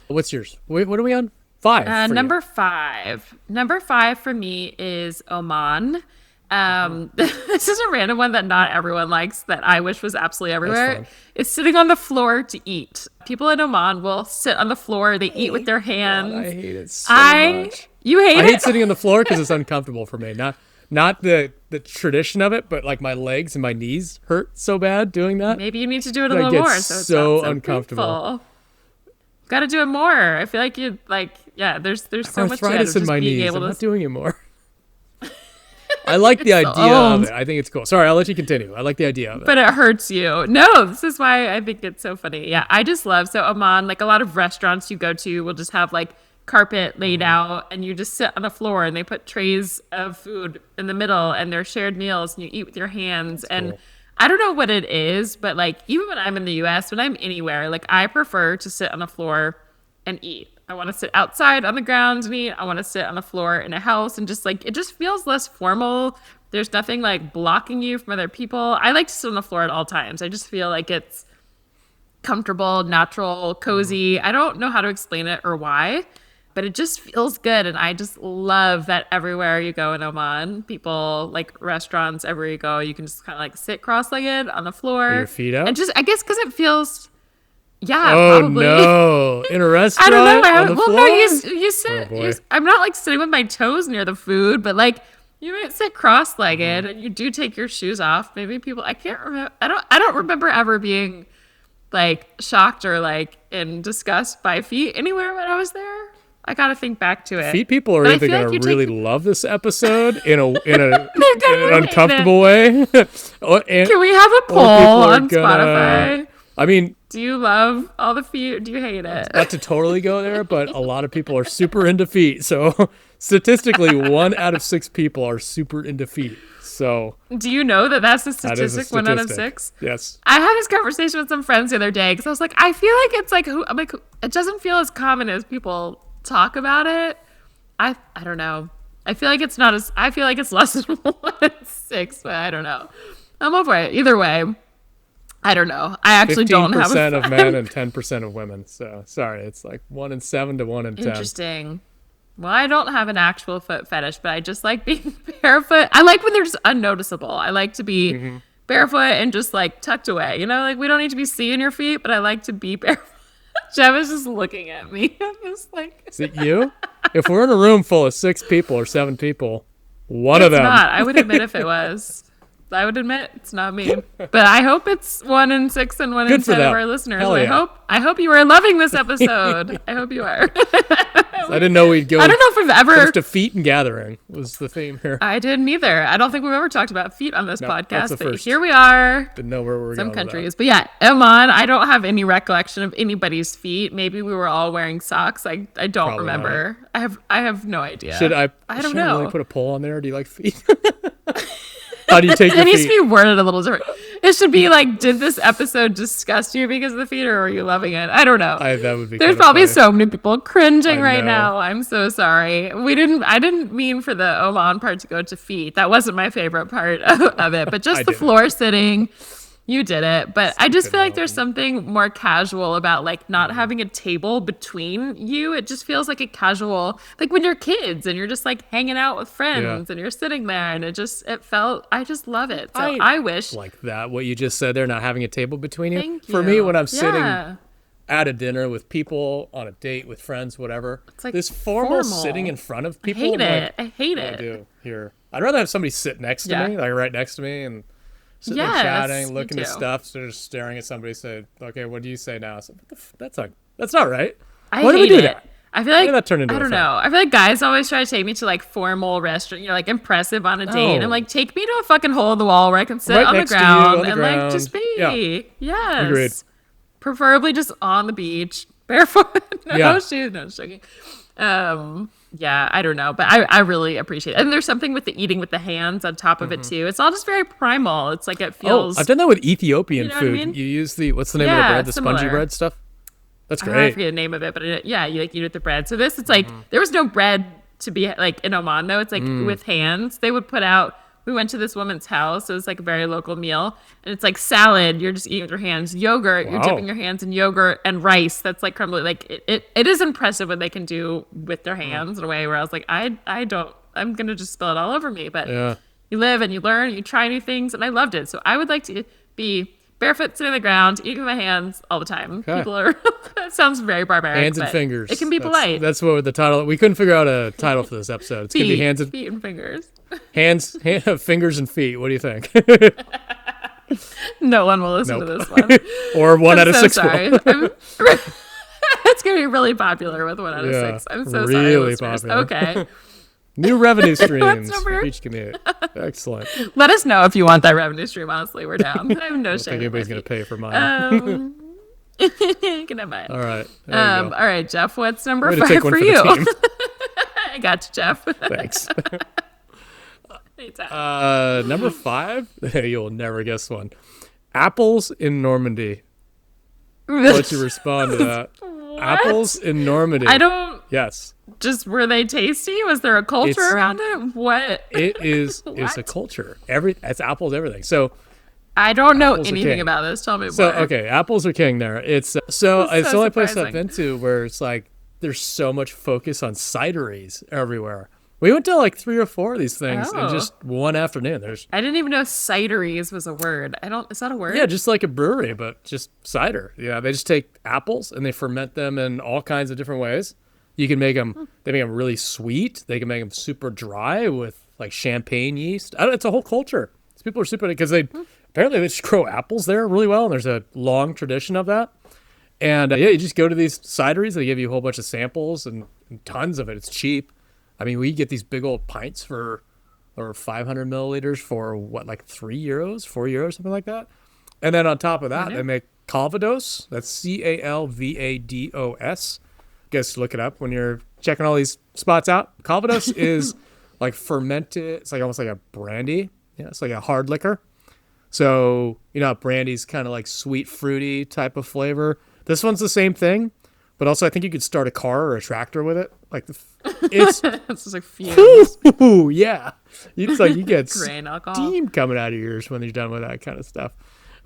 Speaker 1: What's yours? What are we on? 5.
Speaker 2: Number 5. Number 5 for me is Oman. This is a random one that not everyone likes, that I wish was absolutely everywhere. It's sitting on the floor to eat. People in Oman will sit on the floor. They eat with their hands.
Speaker 1: God, I hate it so much.
Speaker 2: You hate it?
Speaker 1: I hate sitting on the floor because it's uncomfortable for me. Not the tradition of it, but like my legs and my knees hurt so bad doing that.
Speaker 2: Maybe you need to do it a little more. So it's
Speaker 1: so
Speaker 2: not so
Speaker 1: uncomfortable.
Speaker 2: Got to do it more. I feel like you there's so much
Speaker 1: arthritis in my knees.
Speaker 2: I'm
Speaker 1: not doing it more. I like the idea of it. I think it's cool. Sorry, I'll let you continue. I like the idea of it.
Speaker 2: But it hurts you. No, this is why I think it's so funny. Yeah, I just love, so Oman, like a lot of restaurants you go to will just have like carpet laid out, and you just sit on the floor, and they put trays of food in the middle, and they're shared meals, and you eat with your hands.
Speaker 1: That's
Speaker 2: and
Speaker 1: cool.
Speaker 2: I don't know what it is, but like even when I'm in the US, when I'm anywhere, like I prefer to sit on the floor and eat. I want to sit outside on the ground and eat. I want to sit on the floor in a house, and just like, it just feels less formal. There's nothing like blocking you from other people. I like to sit on the floor at all times. I just feel like it's comfortable, natural, cozy. I don't know how to explain it or why, but it just feels good. And I just love that everywhere you go in Oman, people, like restaurants, everywhere you go, you can just kind of like sit cross-legged on the floor.
Speaker 1: Are your feet up?
Speaker 2: And just, I guess because it feels... Yeah,
Speaker 1: oh,
Speaker 2: probably.
Speaker 1: No. In a restaurant?
Speaker 2: I don't know.
Speaker 1: On the floor?
Speaker 2: No, you sit.
Speaker 1: Oh,
Speaker 2: I'm not like sitting with my toes near the food, but like you might sit cross-legged and you do take your shoes off. Maybe people, I can't remember. I don't remember ever being like shocked or like in disgust by feet anywhere when I was there. I got to think back to it.
Speaker 1: Feet people are
Speaker 2: But I
Speaker 1: either
Speaker 2: feel
Speaker 1: going
Speaker 2: like
Speaker 1: to
Speaker 2: you
Speaker 1: really
Speaker 2: take-
Speaker 1: love this episode in an
Speaker 2: hate
Speaker 1: uncomfortable way.
Speaker 2: Can we have a poll on Spotify?
Speaker 1: I mean,
Speaker 2: Do you love all the feet or do you hate it?
Speaker 1: not to totally go there, but a lot of people are super into feet. So statistically, 1 out of 6 people are super into feet. So
Speaker 2: Do you know that that's a
Speaker 1: that is a
Speaker 2: statistic? 1 out of
Speaker 1: statistic.
Speaker 2: 6.
Speaker 1: Yes.
Speaker 2: I had this conversation with some friends the other day because I was like, I feel like it's like, I'm like, it doesn't feel as common as people talk about it. I don't know. I feel like it's not as, I feel like it's less than 1 in 6, but I don't know. I'm over it. Either way, I don't know. I actually don't have
Speaker 1: 15% of men and 10% of women. So sorry, it's like 1 in 7 to 1 in 10.
Speaker 2: Interesting. Well, I don't have an actual foot fetish, but I just like being barefoot. I like when they're just unnoticeable. I like to be barefoot and just like tucked away. You know, like we don't need to be seeing your feet, but I like to be barefoot. Jeff is just looking at me. I'm just like,
Speaker 1: Is it you? If we're in a room full of 6 people or 7 people, one of
Speaker 2: it's
Speaker 1: them.
Speaker 2: not. I would admit if it was. I would admit it's not me. But I hope it's 1 in 6 and 1 in
Speaker 1: Good for
Speaker 2: 10 of
Speaker 1: them.
Speaker 2: our listeners.
Speaker 1: Hell yeah.
Speaker 2: I hope you are loving this episode. I hope you are.
Speaker 1: I didn't know we'd go.
Speaker 2: I don't know if we've ever.
Speaker 1: First to feet and gathering was the theme here.
Speaker 2: I didn't either. I don't think we've ever talked about feet on this
Speaker 1: No, that's
Speaker 2: podcast,
Speaker 1: the
Speaker 2: but
Speaker 1: first.
Speaker 2: here we are.
Speaker 1: Didn't know where we were
Speaker 2: Some
Speaker 1: going.
Speaker 2: countries. But yeah, Oman, I don't have any recollection of anybody's feet. Maybe we were all wearing socks. I don't
Speaker 1: Probably
Speaker 2: remember. I have no idea.
Speaker 1: Should I
Speaker 2: don't
Speaker 1: should
Speaker 2: know.
Speaker 1: I really put a poll on there? Do you like feet? How do you take your
Speaker 2: It needs to
Speaker 1: feet?
Speaker 2: be worded a little different. It should be like, did this episode disgust you because of the feet, or are you loving it? I don't know.
Speaker 1: That would be.
Speaker 2: There's
Speaker 1: kinda
Speaker 2: probably
Speaker 1: funny.
Speaker 2: so many people cringing
Speaker 1: I
Speaker 2: right
Speaker 1: know.
Speaker 2: now. I'm so sorry. I didn't mean for the Oman part to go to feet. That wasn't my favorite part of it, but just
Speaker 1: I
Speaker 2: the
Speaker 1: did.
Speaker 2: floor sitting. You did it. But I just
Speaker 1: good
Speaker 2: feel like there's
Speaker 1: analogy.
Speaker 2: something more casual about like not having a table between you. It just feels like a casual, like when you're kids and you're just like hanging out with friends and you're sitting there and I just love it. So I wish.
Speaker 1: Like that, what you just said there, not having a table between you.
Speaker 2: Thank
Speaker 1: For me,
Speaker 2: you.
Speaker 1: when I'm sitting
Speaker 2: Yeah.
Speaker 1: at a dinner with people, on a date with friends, whatever,
Speaker 2: It's like
Speaker 1: this formal
Speaker 2: formal.
Speaker 1: sitting in front of
Speaker 2: I
Speaker 1: people.
Speaker 2: hate
Speaker 1: I'm
Speaker 2: it.
Speaker 1: like,
Speaker 2: I hate
Speaker 1: what do I
Speaker 2: it.
Speaker 1: do here? I'd rather have somebody sit next to me, like right next to me, and sitting there
Speaker 2: Yes,
Speaker 1: chatting,
Speaker 2: me
Speaker 1: looking at
Speaker 2: too.
Speaker 1: stuff, so just staring at somebody, say, okay, what do you say now? So, that's not right.
Speaker 2: I
Speaker 1: Why do we
Speaker 2: hate
Speaker 1: do
Speaker 2: it.
Speaker 1: that?
Speaker 2: I feel like
Speaker 1: did that turn into
Speaker 2: I
Speaker 1: a
Speaker 2: don't
Speaker 1: fight?
Speaker 2: know. I feel like guys always try to take me to like formal restaurant. You're like impressive on a date. And I'm
Speaker 1: No.
Speaker 2: like, take me to a fucking hole in the wall where I can sit
Speaker 1: Right
Speaker 2: on the
Speaker 1: next to you,
Speaker 2: ground
Speaker 1: on the
Speaker 2: and like
Speaker 1: ground.
Speaker 2: just be.
Speaker 1: Yeah.
Speaker 2: Yes.
Speaker 1: Agreed.
Speaker 2: Preferably just on the beach, barefoot. No
Speaker 1: Yeah.
Speaker 2: shoes. No, just joking. Yeah, I don't know, but I really appreciate it. And there's something with the eating with the hands on top of it too. It's all just very primal. It's like it feels.
Speaker 1: I've done that with Ethiopian
Speaker 2: You know what I
Speaker 1: food.
Speaker 2: mean?
Speaker 1: You use what's the name of the
Speaker 2: Yeah,
Speaker 1: bread? The spongy
Speaker 2: similar.
Speaker 1: bread stuff? That's
Speaker 2: I
Speaker 1: great.
Speaker 2: forget the name of it, but yeah, you like eat with the bread. So this, it's like there was no bread to be like in Oman though. It's like with hands. They would put out. We went to this woman's house. So it was like a very local meal, and it's like salad. You're just eating with your hands. Yogurt. You're
Speaker 1: Wow.
Speaker 2: dipping your hands in yogurt and rice. That's like crumbly. Like it is impressive what they can do with their hands in a way where I was like, I don't. I'm gonna just spill it all over me. But
Speaker 1: Yeah.
Speaker 2: you live and you learn. You try new things, and I loved it. So I would like to be barefoot, sitting on the ground, eating with my hands all the time.
Speaker 1: Okay.
Speaker 2: People are. That sounds very barbaric.
Speaker 1: Hands and
Speaker 2: but
Speaker 1: fingers.
Speaker 2: It can be polite.
Speaker 1: That's what the title. We couldn't figure out a title for this episode. It's gonna be
Speaker 2: feet and fingers.
Speaker 1: fingers and feet. What do you think?
Speaker 2: No one will listen
Speaker 1: Nope.
Speaker 2: to this one.
Speaker 1: Or one out of
Speaker 2: so
Speaker 1: 6
Speaker 2: sorry.
Speaker 1: will.
Speaker 2: It's gonna be really popular with 1 out of
Speaker 1: Yeah,
Speaker 2: 6. I'm so sorry,
Speaker 1: really
Speaker 2: listeners.
Speaker 1: popular.
Speaker 2: Okay,
Speaker 1: New revenue streams
Speaker 2: number?
Speaker 1: for beach commute. Excellent. I
Speaker 2: let us know if you want that revenue stream. Honestly, we're down. I have no
Speaker 1: don't
Speaker 2: shame.
Speaker 1: think
Speaker 2: in my
Speaker 1: anybody's gonna
Speaker 2: feet.
Speaker 1: pay for mine.
Speaker 2: You can have mine.
Speaker 1: All right. There you go.
Speaker 2: All right, Jeff. What's number
Speaker 1: Way to
Speaker 2: 5
Speaker 1: take one
Speaker 2: for
Speaker 1: for
Speaker 2: you?
Speaker 1: the team.
Speaker 2: I got you, Jeff.
Speaker 1: Thanks.
Speaker 2: Anytime.
Speaker 1: Number 5. You'll never guess one. Apples in Normandy. I'll let you respond to that. Apples in Normandy.
Speaker 2: I don't.
Speaker 1: Yes.
Speaker 2: Just were they tasty? Was there a culture
Speaker 1: It's-
Speaker 2: around it? What?
Speaker 1: It is. It's a
Speaker 2: What?
Speaker 1: culture. It's apples. Everything. So
Speaker 2: I don't know
Speaker 1: Apples are
Speaker 2: anything
Speaker 1: king.
Speaker 2: about this. Tell me more.
Speaker 1: So okay, apples are king there. It's it's
Speaker 2: so
Speaker 1: the only place I've
Speaker 2: surprising.
Speaker 1: been to where it's like there's so much focus on cideries everywhere. We went to like 3 or 4 of these things in
Speaker 2: Oh.
Speaker 1: just one afternoon. There's
Speaker 2: I didn't even know cideries was a word. Is that a word?
Speaker 1: yeah, just like a brewery, but just cider. Yeah, they just take apples and they ferment them in all kinds of different ways. You can make them. They make them really sweet. They can make them super dry with like champagne yeast. It's a whole culture. These people are super because apparently they just grow apples there really well, and there's a long tradition of that. And yeah, you just go to these cideries. They give you a whole bunch of samples and tons of it. It's cheap. I mean, we get these big old pints or 500 milliliters for what, like €3, €4, something like that. And then on top of that, they make Calvados. That's Calvados. Guess look it up when you're checking all these spots out. Calvados is like fermented. It's like almost like a brandy, Yeah, it's like a hard liquor. So, brandy's kind of like sweet, fruity type of flavor. This one's the same thing, but also I think you could start a car or a tractor with it. Like, it's
Speaker 2: It's just like fumes.
Speaker 1: yeah. It's like you get
Speaker 2: Grain alcohol.
Speaker 1: steam coming out of your ears when you're done with that kind of stuff.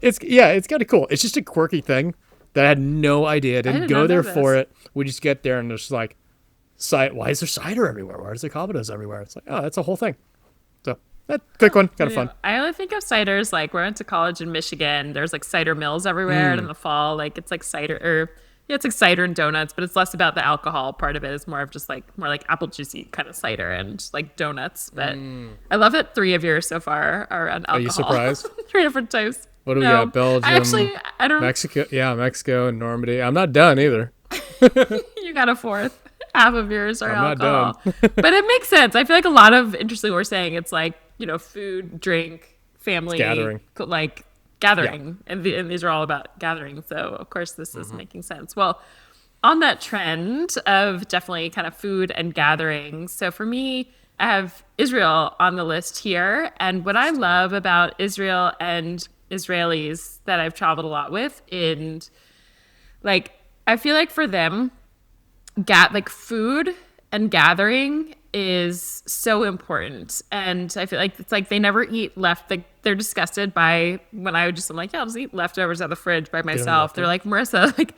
Speaker 1: It's kind of cool. It's just a quirky thing that I had no idea. Didn't go there for it. We just get there and there's like, why is there cider everywhere? Why is there Calvados everywhere? It's like, oh, that's a whole thing. So that quick one, kind of fun.
Speaker 2: I only think of ciders like where I went to college in Michigan. There's like cider mills everywhere, and in the fall, like it's like cider it's like cider and donuts, but it's less about the alcohol part of it. It's more of just like more like apple juicy kind of cider and like donuts. But I love that 3 of yours so far are on alcohol.
Speaker 1: Are you surprised?
Speaker 2: 3 different types.
Speaker 1: What do we got? Belgium,
Speaker 2: I don't.
Speaker 1: Mexico and Normandy. I'm not done either.
Speaker 2: You got a 4th. Half of yours are alcohol. But it makes sense. I feel like a lot of, interestingly, we're saying it's like, food, drink, family.
Speaker 1: It's gathering.
Speaker 2: Like gathering. Yeah. And these are all about gathering. So, of course, this is making sense. Well, on that trend of definitely kind of food and gathering. So for me, I have Israel on the list here. And what I love about Israel and Israelis that I've traveled a lot with, and like, I feel like for them, like food and gathering is so important. And I feel like it's like they never eat left. Like they're disgusted by when I'm like, yeah, I'll just eat leftovers out of the fridge by myself. They're like, Marissa, like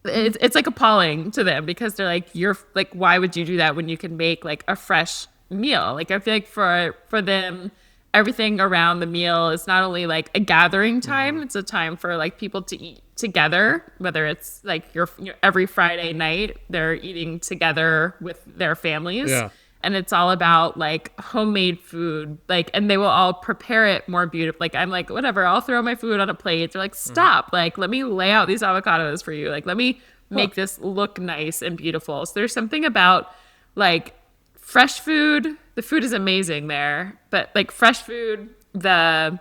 Speaker 2: it's like appalling to them because they're like, you're like, why would you do that when you can make like a fresh meal? Like I feel like for them, everything around the meal is not only like a gathering time, it's a time for like people to eat together, whether it's like your every Friday night they're eating together with their families. Yeah. And it's all about like homemade food, like, and they will all prepare it more beautiful. Like I'm like, whatever, I'll throw my food on a plate. They're like, stop, like let me lay out these avocados for you, like let me make this look nice and beautiful. So there's something about like fresh food. The food is amazing there, but like fresh food, the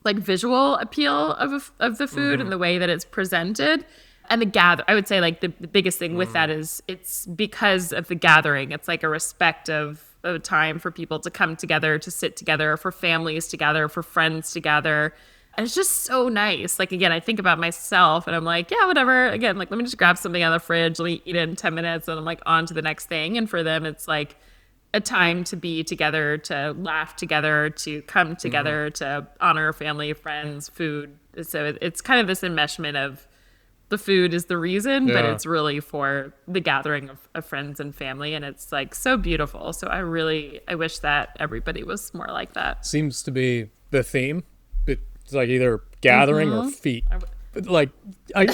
Speaker 2: like visual appeal of the food and the way that it's presented, and I would say like the biggest thing with that is it's because of the gathering. It's like a respect of a time for people to come together, to sit together, for families together, for friends together. And it's just so nice. Like, again, I think about myself and I'm like, yeah, whatever. Again, like, let me just grab something out of the fridge. Let me eat it in 10 minutes. And I'm like on to the next thing. And for them, it's like a time to be together, to laugh together, to come together, to honor family, friends, food. So it's kind of this enmeshment of the food is the reason, but it's really for the gathering of friends and family. And it's like so beautiful. So I wish that everybody was more like that.
Speaker 1: Seems to be the theme. It's like either gathering or feet. Like,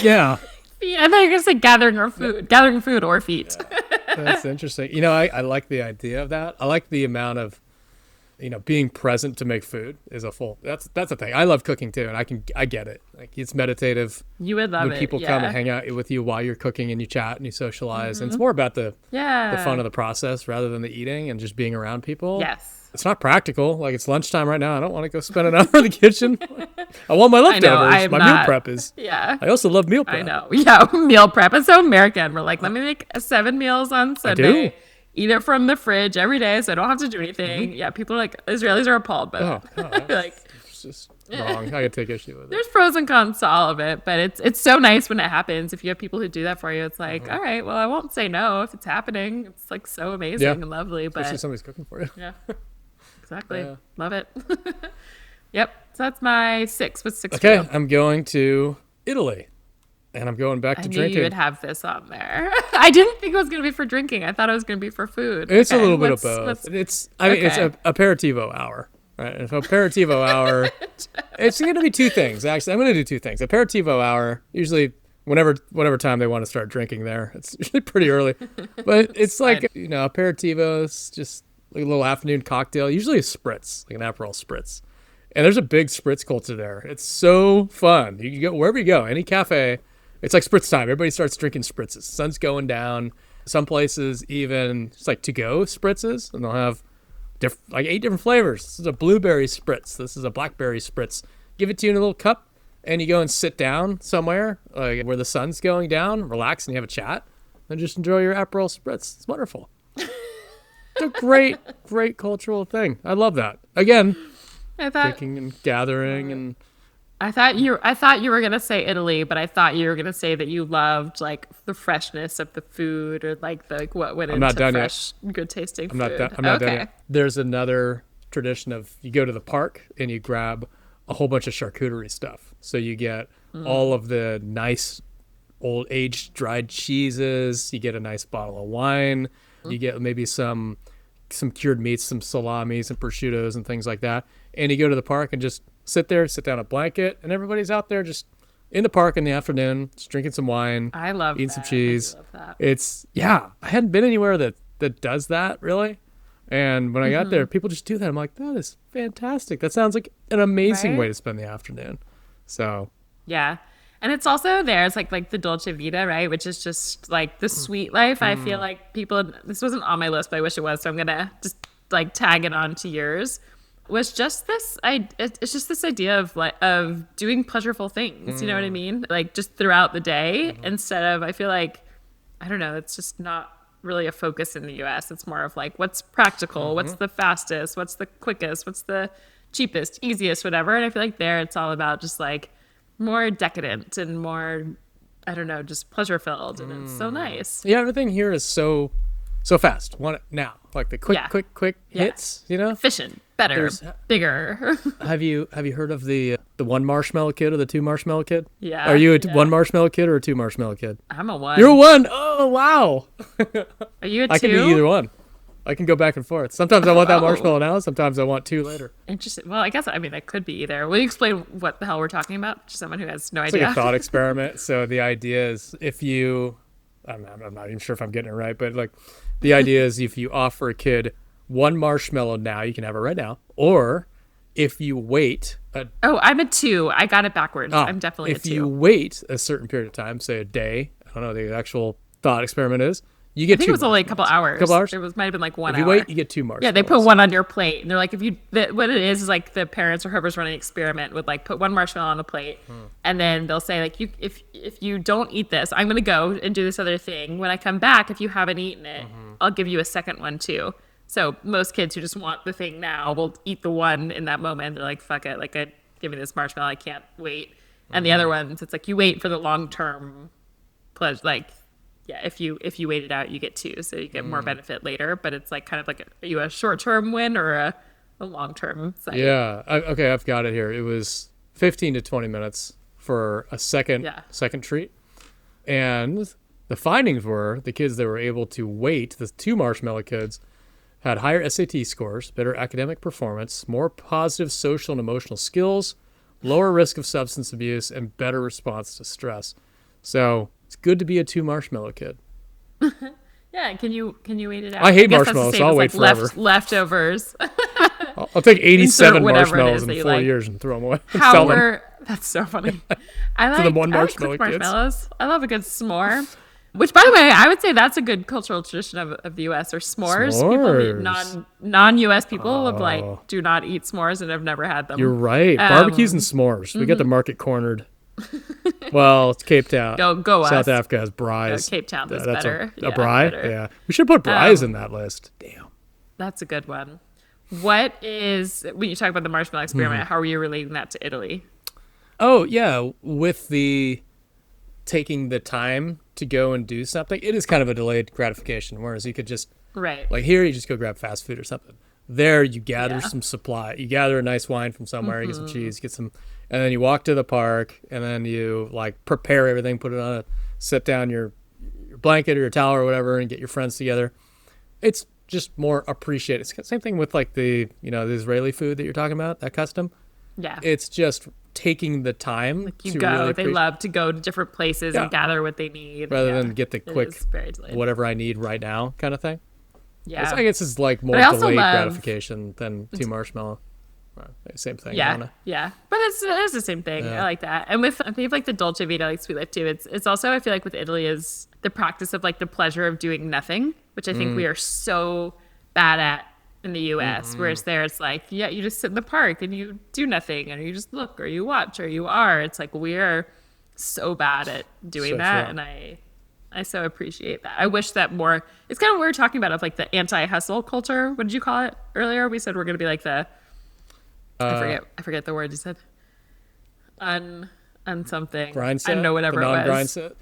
Speaker 1: yeah.
Speaker 2: Feet. I thought you were going to say gathering or food. Gathering food or feet.
Speaker 1: Yeah. That's interesting. I like the idea of that. I like the amount of, being present to make food is that's a thing. I love cooking too. And I get it. Like it's meditative.
Speaker 2: You would love it.
Speaker 1: When people come and hang out with you while you're cooking and you chat and you socialize. And it's more about the fun of the process rather than the eating and just being around people.
Speaker 2: Yes.
Speaker 1: It's not practical. Like it's lunchtime right now. I don't want to go spend an hour in the kitchen. I want my leftovers. Meal prep is.
Speaker 2: Yeah.
Speaker 1: I also love meal prep.
Speaker 2: I know. Yeah. Meal prep is so American. We're like, let me make 7 meals on Sunday. I do. Eat it from the fridge every day so I don't have to do anything. Yeah. People are like, Israelis are appalled by that. Like,
Speaker 1: it's just wrong. I could take issue with it.
Speaker 2: There's pros and cons to all of it, but it's so nice when it happens. If you have people who do that for you, it's like, all right, well, I won't say no if it's happening. It's like so amazing and lovely.
Speaker 1: Especially somebody's cooking for you.
Speaker 2: Yeah. Exactly. Yeah. Love it. Yep. So that's my 6. What's 6
Speaker 1: Okay. I'm going to Italy. And I'm going back to drinking.
Speaker 2: I knew you would have this on there. I didn't think it was going to be for drinking. I thought it was going to be for food.
Speaker 1: It's a little bit of both. It's aperitivo hour, right? And if aperitivo hour, it's going to be 2 things. Actually, I'm going to do 2 things. Aperitivo hour, usually whatever time they want to start drinking there. It's usually pretty early. But it's like, aperitivos, just like a little afternoon cocktail, usually a spritz, like an Aperol spritz. And there's a big spritz culture there. It's so fun. You can go wherever you go, any cafe. It's like spritz time. Everybody starts drinking spritzes. The sun's going down. Some places even it's like to-go spritzes, and they'll have like 8 different flavors. This is a blueberry spritz. This is a blackberry spritz. Give it to you in a little cup, and you go and sit down somewhere where the sun's going down, relax, and you have a chat, and just enjoy your Aperol spritz. It's wonderful. It's a great, great cultural thing. I love that. Again,
Speaker 2: I thought
Speaker 1: drinking and gathering and
Speaker 2: I thought you were gonna say Italy, but I thought you were gonna say that you loved like the freshness of the food or like what went
Speaker 1: I'm not
Speaker 2: into
Speaker 1: done
Speaker 2: fresh, good tasting
Speaker 1: I'm
Speaker 2: food.
Speaker 1: not I'm not done yet. There's another tradition of you go to the park and you grab a whole bunch of charcuterie stuff. So you get all of the nice old aged dried cheeses, you get a nice bottle of wine, you get maybe some cured meats, some salamis and prosciuttos and things like that. And you go to the park and just sit there, sit down a blanket, and everybody's out there just in the park in the afternoon, just drinking some wine,
Speaker 2: I love
Speaker 1: eating
Speaker 2: that.
Speaker 1: some cheese.
Speaker 2: I love that.
Speaker 1: It's I hadn't been anywhere that does that really. And when I got there, people just do that. I'm like, that is fantastic. That sounds like an amazing way to spend the afternoon. So
Speaker 2: Yeah. And it's also there's like the Dolce Vita, right? Which is just like the sweet life. I feel like people, this wasn't on my list, but I wish it was. So I'm going to just like tag it on to yours. Was just this, it's just this idea of like, of doing pleasurable things. You know what I mean? Like just throughout the day instead of, I feel like, I don't know, it's just not really a focus in the US. It's more of like, what's practical? What's the fastest? What's the quickest? What's the cheapest, easiest, whatever. And I feel like there it's all about just like, more decadent and more, I don't know, just pleasure filled, and it's so nice.
Speaker 1: yeah, everything here is so fast. Want it now, like the quick hits. You know,
Speaker 2: Efficient, better, bigger.
Speaker 1: have you heard of the one marshmallow kid or the two marshmallow kid?
Speaker 2: Yeah.
Speaker 1: Are you a one marshmallow kid or a two marshmallow kid?
Speaker 2: I'm a one.
Speaker 1: You're a one. Oh wow.
Speaker 2: Are you a two?
Speaker 1: I can be either one. I can go back and forth. Sometimes I want that marshmallow now. Sometimes I want two later.
Speaker 2: Interesting. Well, I guess, I mean, that could be either. Will you explain what the hell we're talking about to someone who has no
Speaker 1: It's
Speaker 2: idea?
Speaker 1: like a thought experiment. So the idea is if you, I'm not even sure if I'm getting it right, but like the idea is if you offer a kid one marshmallow now, you can have it right now. Or if you wait.
Speaker 2: Oh, I'm a two. I got it backwards. I'm definitely a two.
Speaker 1: If you wait a certain period of time, say a day, I don't know what the actual thought experiment is. You get
Speaker 2: I think it was only a couple hours. It might have been like 1 hour.
Speaker 1: If you wait, you get two marshmallows.
Speaker 2: Yeah, they put one on your plate, and they're like, what it is like the parents or whoever's running an experiment would like put one marshmallow on the plate, and then they'll say like, if you don't eat this, I'm gonna go and do this other thing. When I come back, if you haven't eaten it, I'll give you a second one too. So most kids who just want the thing now will eat the one in that moment. They're like, fuck it, like give me this marshmallow, I can't wait. And the other ones, it's like you wait for the long term pleasure, like. Yeah, if you wait it out, you get two, so you get more benefit later. But it's like kind of like, are you a short-term win or a long-term site?
Speaker 1: Yeah, okay, I've got it here. It was 15 to 20 minutes for a second treat. And the findings were the kids that were able to wait, the two marshmallow kids, had higher SAT scores, better academic performance, more positive social and emotional skills, lower risk of substance abuse, and better response to stress. So it's good to be a two marshmallow kid.
Speaker 2: Yeah, can you wait it out?
Speaker 1: I hate marshmallows, so I'll wait forever.
Speaker 2: Leftovers.
Speaker 1: I'll take 87
Speaker 2: whatever it
Speaker 1: marshmallows
Speaker 2: is that
Speaker 1: in
Speaker 2: you
Speaker 1: 4
Speaker 2: like.
Speaker 1: years and throw them away.
Speaker 2: That's so funny. I
Speaker 1: For the
Speaker 2: like
Speaker 1: one
Speaker 2: I like
Speaker 1: marshmallow
Speaker 2: cooked
Speaker 1: kids.
Speaker 2: marshmallows. I love a good s'more. Which, by the way, I would say that's a good cultural tradition of the U.S. or s'mores. People, non-U.S. people of like do not eat s'mores and have never had them.
Speaker 1: You're right. Barbecues and s'mores. We get the market cornered. Well, it's Cape Town.
Speaker 2: Go
Speaker 1: South
Speaker 2: us.
Speaker 1: Africa has braais.
Speaker 2: Cape Town is
Speaker 1: That's
Speaker 2: better.
Speaker 1: A braai?
Speaker 2: Better.
Speaker 1: Yeah. We should put braais in that list. Damn.
Speaker 2: That's a good one. What is, when you talk about the marshmallow experiment, how are you relating that to Italy?
Speaker 1: Oh, yeah. With the taking the time to go and do something, it is kind of a delayed gratification, whereas you could just, like here, you just go grab fast food or something. There, you gather some supply. You gather a nice wine from somewhere, you get some cheese, get some, and then you walk to the park, and then you like prepare everything, put it on set down your blanket or your towel or whatever, and get your friends together. It's just more appreciated. It's the same thing with like the Israeli food that you're talking about, that custom.
Speaker 2: Yeah.
Speaker 1: It's just taking the time
Speaker 2: to go. Really they love to go to different places and gather what they need.
Speaker 1: Rather than get the quick, whatever I need right now kind of thing.
Speaker 2: Yeah.
Speaker 1: I guess it's like more delayed gratification than two marshmallow. Same thing.
Speaker 2: Yeah. Yeah. But it's the same thing. Yeah. I like that. And with, I think like the Dolce Vita, like sweet life too, it's also, I feel like with Italy is the practice of like the pleasure of doing nothing, which I think we are so bad at in the US, whereas there it's like, yeah, you just sit in the park and you do nothing and you just look or you watch or you are. It's like we're so bad at doing that. True. And I so appreciate that. I wish that more, it's kind of what we were talking about of like the anti-hustle culture. What did you call it earlier? We said we're going to be like the I forget the word you said. Un something.
Speaker 1: Grind set?
Speaker 2: I don't know, whatever
Speaker 1: the
Speaker 2: it
Speaker 1: non-grind
Speaker 2: was.
Speaker 1: set?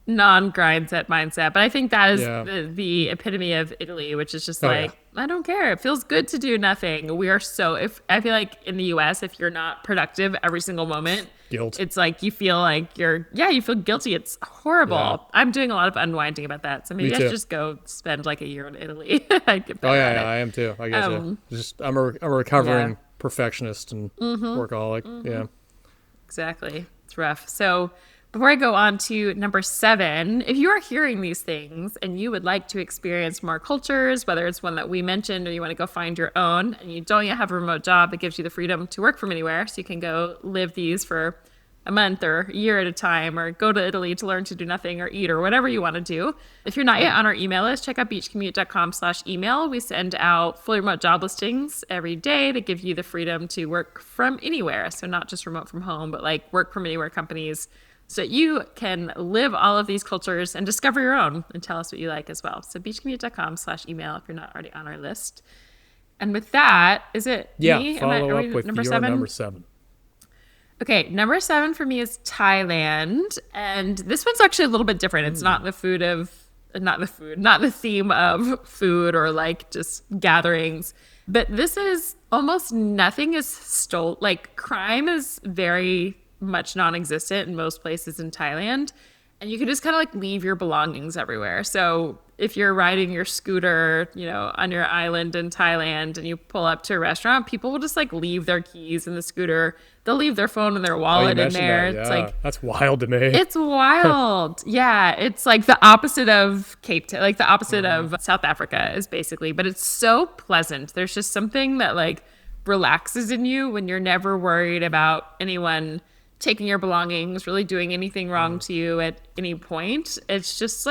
Speaker 2: Non-grind set mindset. But I think that is
Speaker 1: Yeah.
Speaker 2: the epitome of Italy, which is just
Speaker 1: Oh,
Speaker 2: like,
Speaker 1: yeah.
Speaker 2: I don't care. It feels good to do nothing. We are so, if I feel like in the US, if you're not productive every single moment,
Speaker 1: Guilt.
Speaker 2: it's like you feel like you feel guilty. It's horrible.
Speaker 1: Yeah.
Speaker 2: I'm doing a lot of unwinding about that. So maybe
Speaker 1: Me
Speaker 2: I should
Speaker 1: too.
Speaker 2: just go spend like a year in Italy. I get
Speaker 1: Oh
Speaker 2: better
Speaker 1: yeah,
Speaker 2: at
Speaker 1: yeah,
Speaker 2: it.
Speaker 1: I am too. I guess I'm a recovering
Speaker 2: Yeah.
Speaker 1: perfectionist and workaholic. Yeah.
Speaker 2: Exactly. It's rough. So before I go on to number 7, if you are hearing these things and you would like to experience more cultures, whether it's one that we mentioned or you want to go find your own, and you don't yet have a remote job that gives you the freedom to work from anywhere, so you can go live these for a month or a year at a time, or go to Italy to learn to do nothing or eat or whatever you want to do. If you're not yet on our email list, check out beachcommute.com/email. We send out fully remote job listings every day to give you the freedom to work from anywhere. So not just remote from home, but like work from anywhere companies, so that you can live all of these cultures and discover your own and tell us what you like as well. So beachcommute.com/email if you're not already on our list. And with that, is it
Speaker 1: Yeah.
Speaker 2: me?
Speaker 1: Follow up with
Speaker 2: number
Speaker 1: your
Speaker 2: 7?
Speaker 1: number 7.
Speaker 2: Okay, number 7 for me is Thailand, and this one's actually a little bit different. It's not the theme of food or like just gatherings, but this is almost nothing is stole. Like crime is very much non-existent in most places in Thailand, and you can just kind of like leave your belongings everywhere. So if you're riding your scooter, on your island in Thailand and you pull up to a restaurant, people will just like leave their keys in the scooter. They'll leave their phone and their
Speaker 1: Oh, you
Speaker 2: wallet in
Speaker 1: mentioned
Speaker 2: there.
Speaker 1: that.
Speaker 2: It's
Speaker 1: Yeah.
Speaker 2: like,
Speaker 1: That's wild to me.
Speaker 2: it's wild. Yeah. It's like the opposite of Cape Town, like the opposite of South Africa is basically, but it's so pleasant. There's just something that like relaxes in you when you're never worried about anyone taking your belongings, really doing anything wrong to you at any point. It's just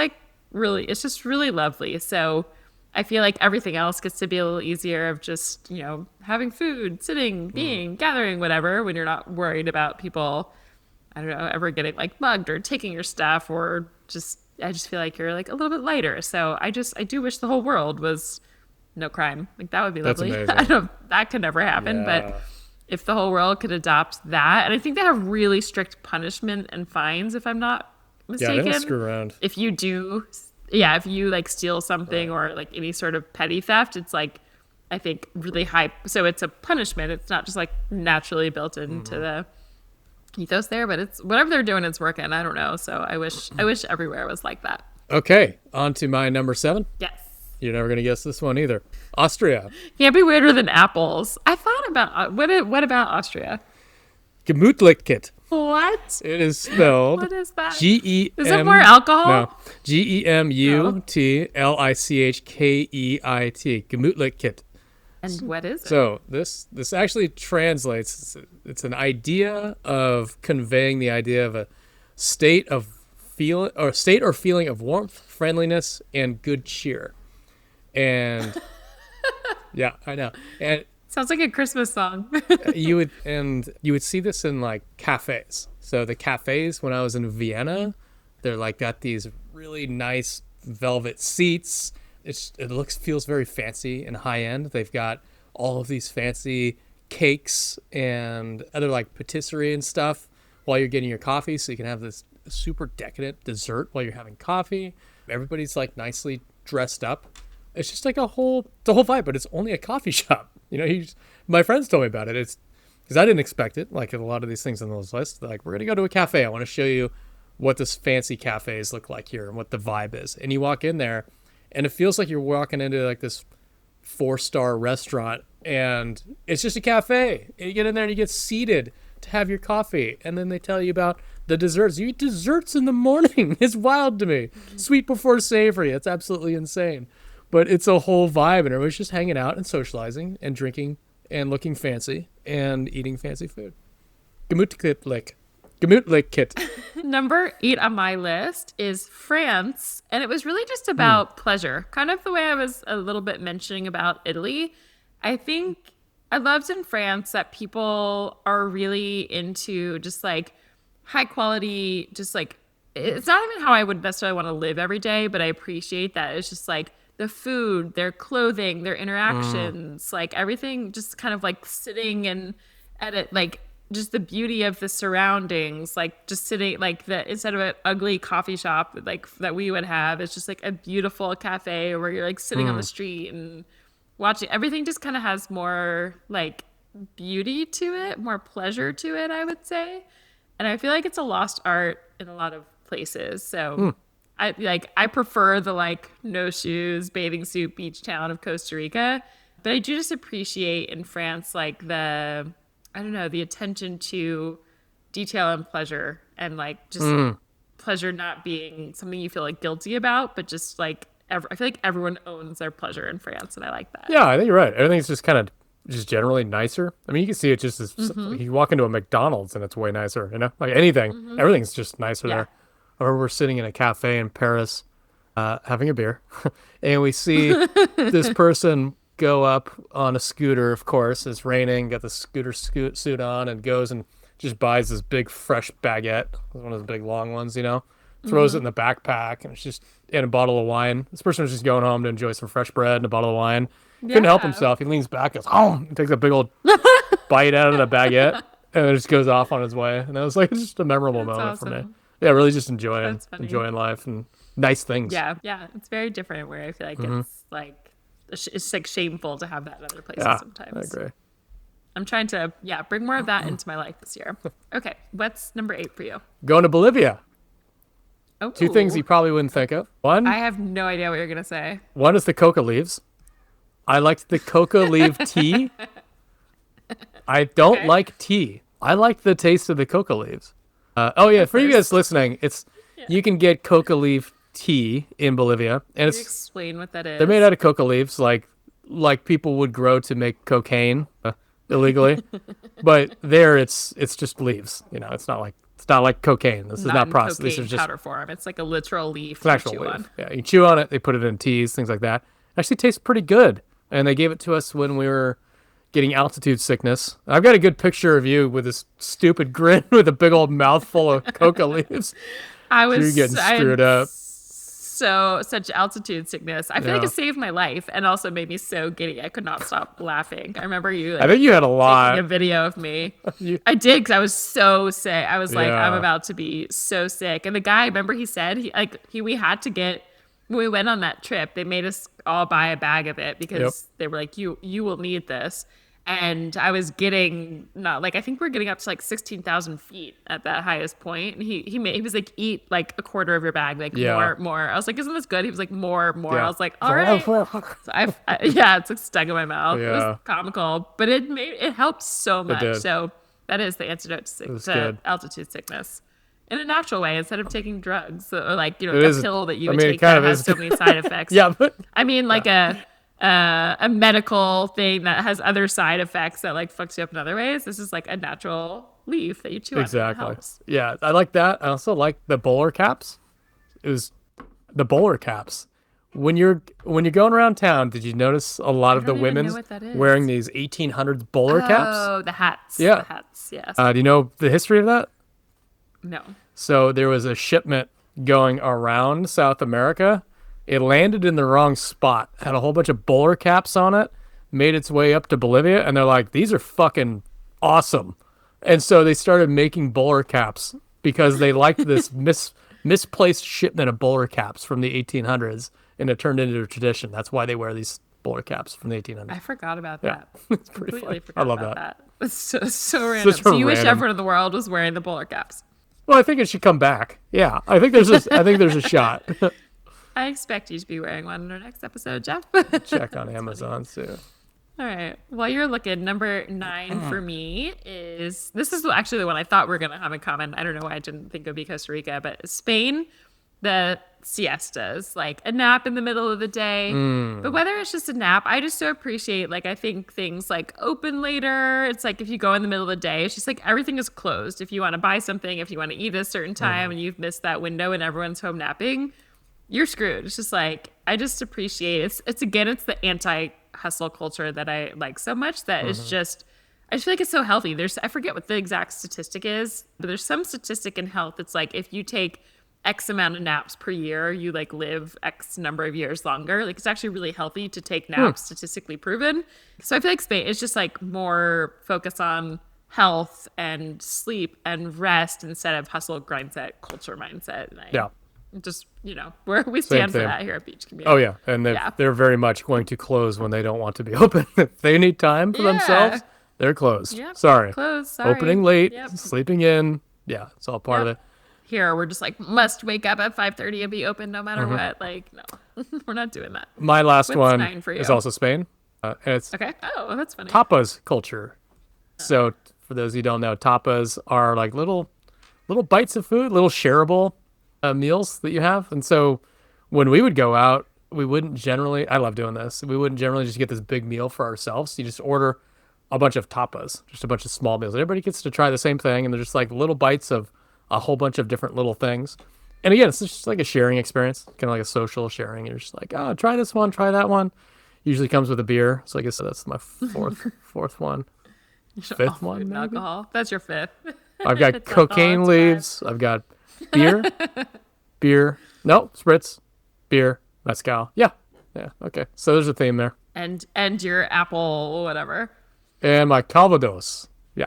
Speaker 2: really lovely. So I feel like everything else gets to be a little easier of just, having food, sitting, being, gathering, whatever, when you're not worried about people, I don't know, ever getting like mugged or taking your stuff, or I just feel like you're like a little bit lighter. So I do wish the whole world was no crime. Like that would be
Speaker 1: That's
Speaker 2: lovely.
Speaker 1: amazing.
Speaker 2: I don't know, that could never happen,
Speaker 1: Yeah.
Speaker 2: but if the whole world could adopt that, and I think they have really strict punishment and fines, if I'm not
Speaker 1: Yeah,
Speaker 2: mistaken.
Speaker 1: they don't screw around.
Speaker 2: If you like steal something or like any sort of petty theft, it's like, I think really high. So it's a punishment. It's not just like naturally built into the ethos there, but it's whatever they're doing, it's working. I don't know. So I wish everywhere was like that.
Speaker 1: Okay, on to my number 7.
Speaker 2: Yes.
Speaker 1: You're never going to guess this one either. Austria.
Speaker 2: Can't be weirder than apples. I thought about, what about Austria?
Speaker 1: Gemütlichkeit.
Speaker 2: What?
Speaker 1: It is spelled
Speaker 2: What is that?
Speaker 1: G-E-M.
Speaker 2: Is it more alcohol?
Speaker 1: No. Gemutlichkeit. Gemütlichkeit.
Speaker 2: And what is it?
Speaker 1: So this actually translates. It's an idea of conveying the idea of a state or feeling of warmth, friendliness, and good cheer. And yeah, I know. And
Speaker 2: Sounds like a Christmas song.
Speaker 1: you would see this in like cafes. So the cafes when I was in Vienna, they're like got these really nice velvet seats. Feels very fancy and high end. They've got all of these fancy cakes and other like patisserie and stuff while you're getting your coffee, so you can have this super decadent dessert while you're having coffee. Everybody's like nicely dressed up. It's just like the whole vibe, but it's only a coffee shop. My friends told me about it. It's because I didn't expect it. Like a lot of these things on those lists, they're like, we're gonna go to a cafe. I want to show you what this fancy cafes look like here and what the vibe is. And you walk in there, and it feels like you're walking into like this 4-star restaurant, and it's just a cafe. And you get in there and you get seated to have your coffee, and then they tell you about the desserts. You eat desserts in the morning. It's wild to me. Sweet before savory. It's absolutely insane. But it's a whole vibe, and everybody's just hanging out and socializing and drinking and looking fancy and eating fancy food. Gemütlich.
Speaker 2: Number 8 on my list is France, and it was really just about pleasure, kind of the way I was a little bit mentioning about Italy. I think I loved in France that people are really into just like high quality, just like, it's not even how I would necessarily want to live every day, but I appreciate that it's just like the food, their clothing, their interactions, like everything just kind of like sitting and at it, like just the beauty of the surroundings, like just sitting like the instead of an ugly coffee shop like that we would have, it's just like a beautiful cafe where you're like sitting on the street and watching. Everything just kind of has more like beauty to it, more pleasure to it, I would say. And I feel like it's a lost art in a lot of places. So I prefer the like no shoes, bathing suit beach town of Costa Rica, but I do just appreciate in France like the I don't know, the attention to detail and pleasure, and like just pleasure not being something you feel like guilty about, but just like I feel like everyone owns their pleasure in France, and I like that.
Speaker 1: Yeah, I think you're right. Everything's just kind of just generally nicer. I mean, you can see it just as you walk into a McDonald's and it's way nicer, you know? Like anything, everything's just nicer there. I remember we're sitting in a cafe in Paris having a beer, and we see this person go up on a scooter, of course. It's raining, got the scooter suit on, and goes and just buys this big fresh baguette, one of those big long ones, you know, throws it in the backpack, and it's just in a bottle of wine. This person was just going home to enjoy some fresh bread and a bottle of wine. Couldn't help himself. He leans back, goes, oh, and takes a big old bite out of the baguette, and then just goes off on his way. And it was like just a memorable moment for me. Yeah, really just enjoying life and nice things.
Speaker 2: Yeah, it's very different. Where I feel like it's like shameful to have that in other places sometimes.
Speaker 1: I agree.
Speaker 2: I'm trying to bring more of that into my life this year. Okay, what's number 8 for you?
Speaker 1: Going to Bolivia.
Speaker 2: Oh,
Speaker 1: 2 things you probably wouldn't think of. One,
Speaker 2: I have no idea what you're gonna say.
Speaker 1: One is the coca leaves. I liked the coca leaf tea. I don't like tea. I like the taste of the coca leaves. For you guys listening, you can get coca leaf tea in Bolivia, and
Speaker 2: Can you explain what that is?
Speaker 1: They're made out of coca leaves, like people would grow to make cocaine illegally, but there it's just leaves. You know, it's not like cocaine. This is not processed. This is just
Speaker 2: powder form. It's like a literal leaf.
Speaker 1: It's an actual leaf. On. Yeah, you chew on it. They put it in teas, things like that. It actually tastes pretty good, and they gave it to us when we were getting altitude sickness. I've got a good picture of you with this stupid grin with a big old mouthful of coca leaves.
Speaker 2: You're
Speaker 1: getting screwed up.
Speaker 2: So such altitude sickness. I feel like it saved my life and also made me so giddy. I could not stop laughing. I remember you.
Speaker 1: I think you had a lot.
Speaker 2: Taking a video of me. I did because I was so sick. I was like, I'm about to be so sick. And the guy, remember, he said we had to get when we went on that trip. They made us all buy a bag of it because they were like, you will need this. And I was getting I think we're getting up to like 16,000 feet at that highest point. And he was like, eat like a quarter of your bag, like more. I was like, isn't this good? He was like, more.
Speaker 1: Yeah.
Speaker 2: I was like, all right. So it's like stuck in my mouth.
Speaker 1: Yeah.
Speaker 2: It was comical, but it helped so much. So that is the antidote to altitude sickness. In a natural way, instead of taking drugs or like, a pill that you would take that has so many side effects.
Speaker 1: But
Speaker 2: I mean, like a medical thing that has other side effects that like fucks you up in other ways. This is like a natural leaf that you chew on.
Speaker 1: Exactly. Yeah, I like that. I also like the bowler caps. It was the bowler caps. When you're going around town, did you notice a lot of the women wearing these 1800s bowler caps?
Speaker 2: Oh, the hats.
Speaker 1: Yeah.
Speaker 2: The hats, yes.
Speaker 1: Do you know the history of that?
Speaker 2: No.
Speaker 1: So there was a shipment going around South America. It landed in the wrong spot, had a whole bunch of bowler caps on it, made its way up to Bolivia, and they're like, these are fucking awesome. And so they started making bowler caps because they liked this misplaced shipment of bowler caps from the 1800s, and it turned into a tradition. That's why they wear these bowler caps from the 1800s.
Speaker 2: I forgot about that.
Speaker 1: It's pretty funny.
Speaker 2: I love that. It's so random.
Speaker 1: Such
Speaker 2: so you wish
Speaker 1: random.
Speaker 2: everyone in the world was wearing the bowler caps.
Speaker 1: Well, I think it should come back. Yeah, I think there's a shot.
Speaker 2: I expect you to be wearing one in our next episode, Jeff.
Speaker 1: Check on Amazon soon.
Speaker 2: All right. While you're looking, number 9 for me is actually the one I thought we were going to have in common. I don't know why I didn't think it would be Costa Rica, but Spain, the siestas, like a nap in the middle of the day. But whether it's just a nap, I just so appreciate, like, I think things like open later. It's like if you go in the middle of the day, it's just like everything is closed. If you want to buy something, if you want to eat at a certain time and you've missed that window and everyone's home napping, you're screwed. It's just like, I just appreciate it's the anti-hustle culture that I like so much that it's just, I just feel like it's so healthy. I forget what the exact statistic is, but there's some statistic in health. It's like if you take X amount of naps per year, you like live X number of years longer. Like it's actually really healthy to take naps, statistically proven. So I feel like Spain is just like more focus on health and sleep and rest instead of hustle, grindset, culture mindset. And
Speaker 1: Yeah.
Speaker 2: just, where we stand for
Speaker 1: thing.
Speaker 2: that here at Beach Community.
Speaker 1: Oh, yeah. And they're very much going to close when they don't want to be open. If they need time for themselves, they're closed.
Speaker 2: Yep.
Speaker 1: Sorry.
Speaker 2: Closed. Sorry.
Speaker 1: Opening late,
Speaker 2: Yep.
Speaker 1: sleeping in. Yeah, it's all part of it.
Speaker 2: Here, we're just like, must wake up at 5:30 and be open no matter what. Like, no, we're not doing that.
Speaker 1: My last
Speaker 2: What's
Speaker 1: one
Speaker 2: 9 for you?
Speaker 1: is also Spain. And it's
Speaker 2: Okay. Oh, that's funny.
Speaker 1: tapas culture. So for those of you who don't know, tapas are like little bites of food, little shareable meals that you have. And so when we would go out, we wouldn't generally, I love doing this, we wouldn't generally just get this big meal for ourselves. You just order a bunch of tapas, just a bunch of small meals. Everybody gets to try the same thing, and they're just like little bites of a whole bunch of different little things. And again, it's just like a sharing experience, kind of like a social sharing. You're just like, oh, try this one, try that one. Usually comes with a beer. So I guess that's my fourth one. Fifth one, maybe?
Speaker 2: Alcohol. That's your fifth.
Speaker 1: I've got cocaine leaves. I've got beer, spritz, beer, mezcal. Yeah. Okay. So there's a theme there.
Speaker 2: And your apple, whatever.
Speaker 1: And my Calvados. Yeah.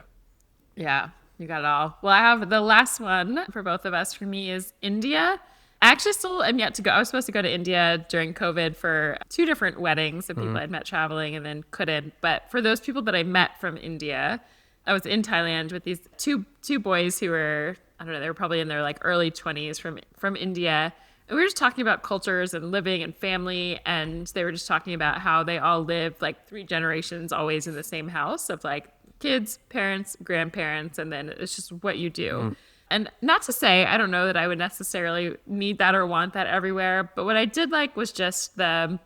Speaker 2: Yeah, you got it all. Well, I have the last one for both of us. For me is India. I actually still am yet to go. I was supposed to go to India during COVID for 2 different weddings of people I'd met traveling and then couldn't. But for those people that I met from India, I was in Thailand with these two boys who were, I don't know, they were probably in their like early 20s from India. And we were just talking about cultures and living and family. And they were just talking about how they all lived like 3 generations always in the same house of like kids, parents, grandparents. And then it's just what you do. And not to say, I don't know that I would necessarily need that or want that everywhere. But what I did like was just the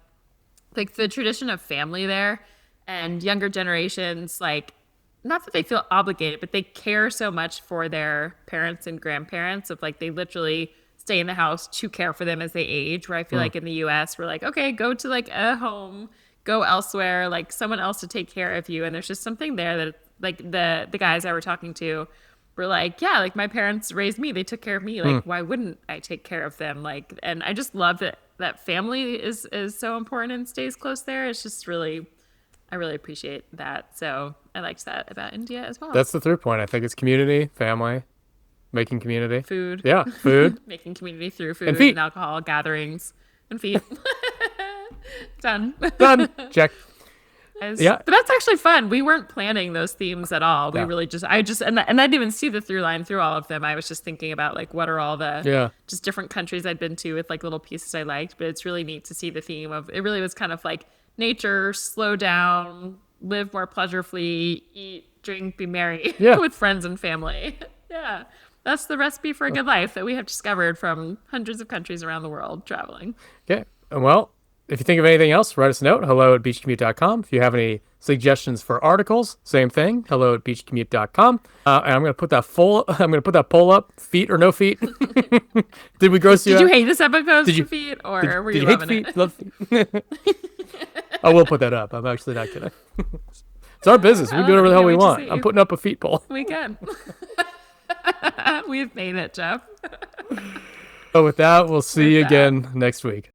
Speaker 2: tradition of family there and younger generations, like, not that they feel obligated, but they care so much for their parents and grandparents of like, they literally stay in the house to care for them as they age, where I feel like in the US, we're like, okay, go to like a home, go elsewhere, like someone else to take care of you. And there's just something there that like the guys I were talking to were like, yeah, like my parents raised me, they took care of me. Like, why wouldn't I take care of them? Like, and I just love that family is so important and stays close there. It's just really, I really appreciate that. So I liked that about India as well.
Speaker 1: That's the third point. I think it's community, family, making community.
Speaker 2: Food.
Speaker 1: Yeah, food.
Speaker 2: Making community through food and alcohol, gatherings, and feet. Done.
Speaker 1: Check.
Speaker 2: Yeah, but that's actually fun. We weren't planning those themes at all. We really I didn't even see the through line through all of them. I was just thinking about like what are all the just different countries I'd been to with like little pieces I liked. But it's really neat to see the theme of it. Really was kind of like nature, slow down, live more pleasurably, eat, drink, be merry with friends and family. Yeah, that's the recipe for a good life that we have discovered from hundreds of countries around the world traveling.
Speaker 1: Okay, well, if you think of anything else, write us a note, hello@beachcommute.com. If you have any suggestions for articles, same thing, hello@beachcommute.com. And I'm going to put that poll up, feet or no feet. Did we gross you out?
Speaker 2: Did you hate this episode for feet, or were you loving it?
Speaker 1: Love feet? I will put that up. I'm actually not kidding. It's our business. We can do whatever the hell we want. I'm putting up a feet poll.
Speaker 2: We can. We've made it, Jeff.
Speaker 1: But with that, we'll see you again next week.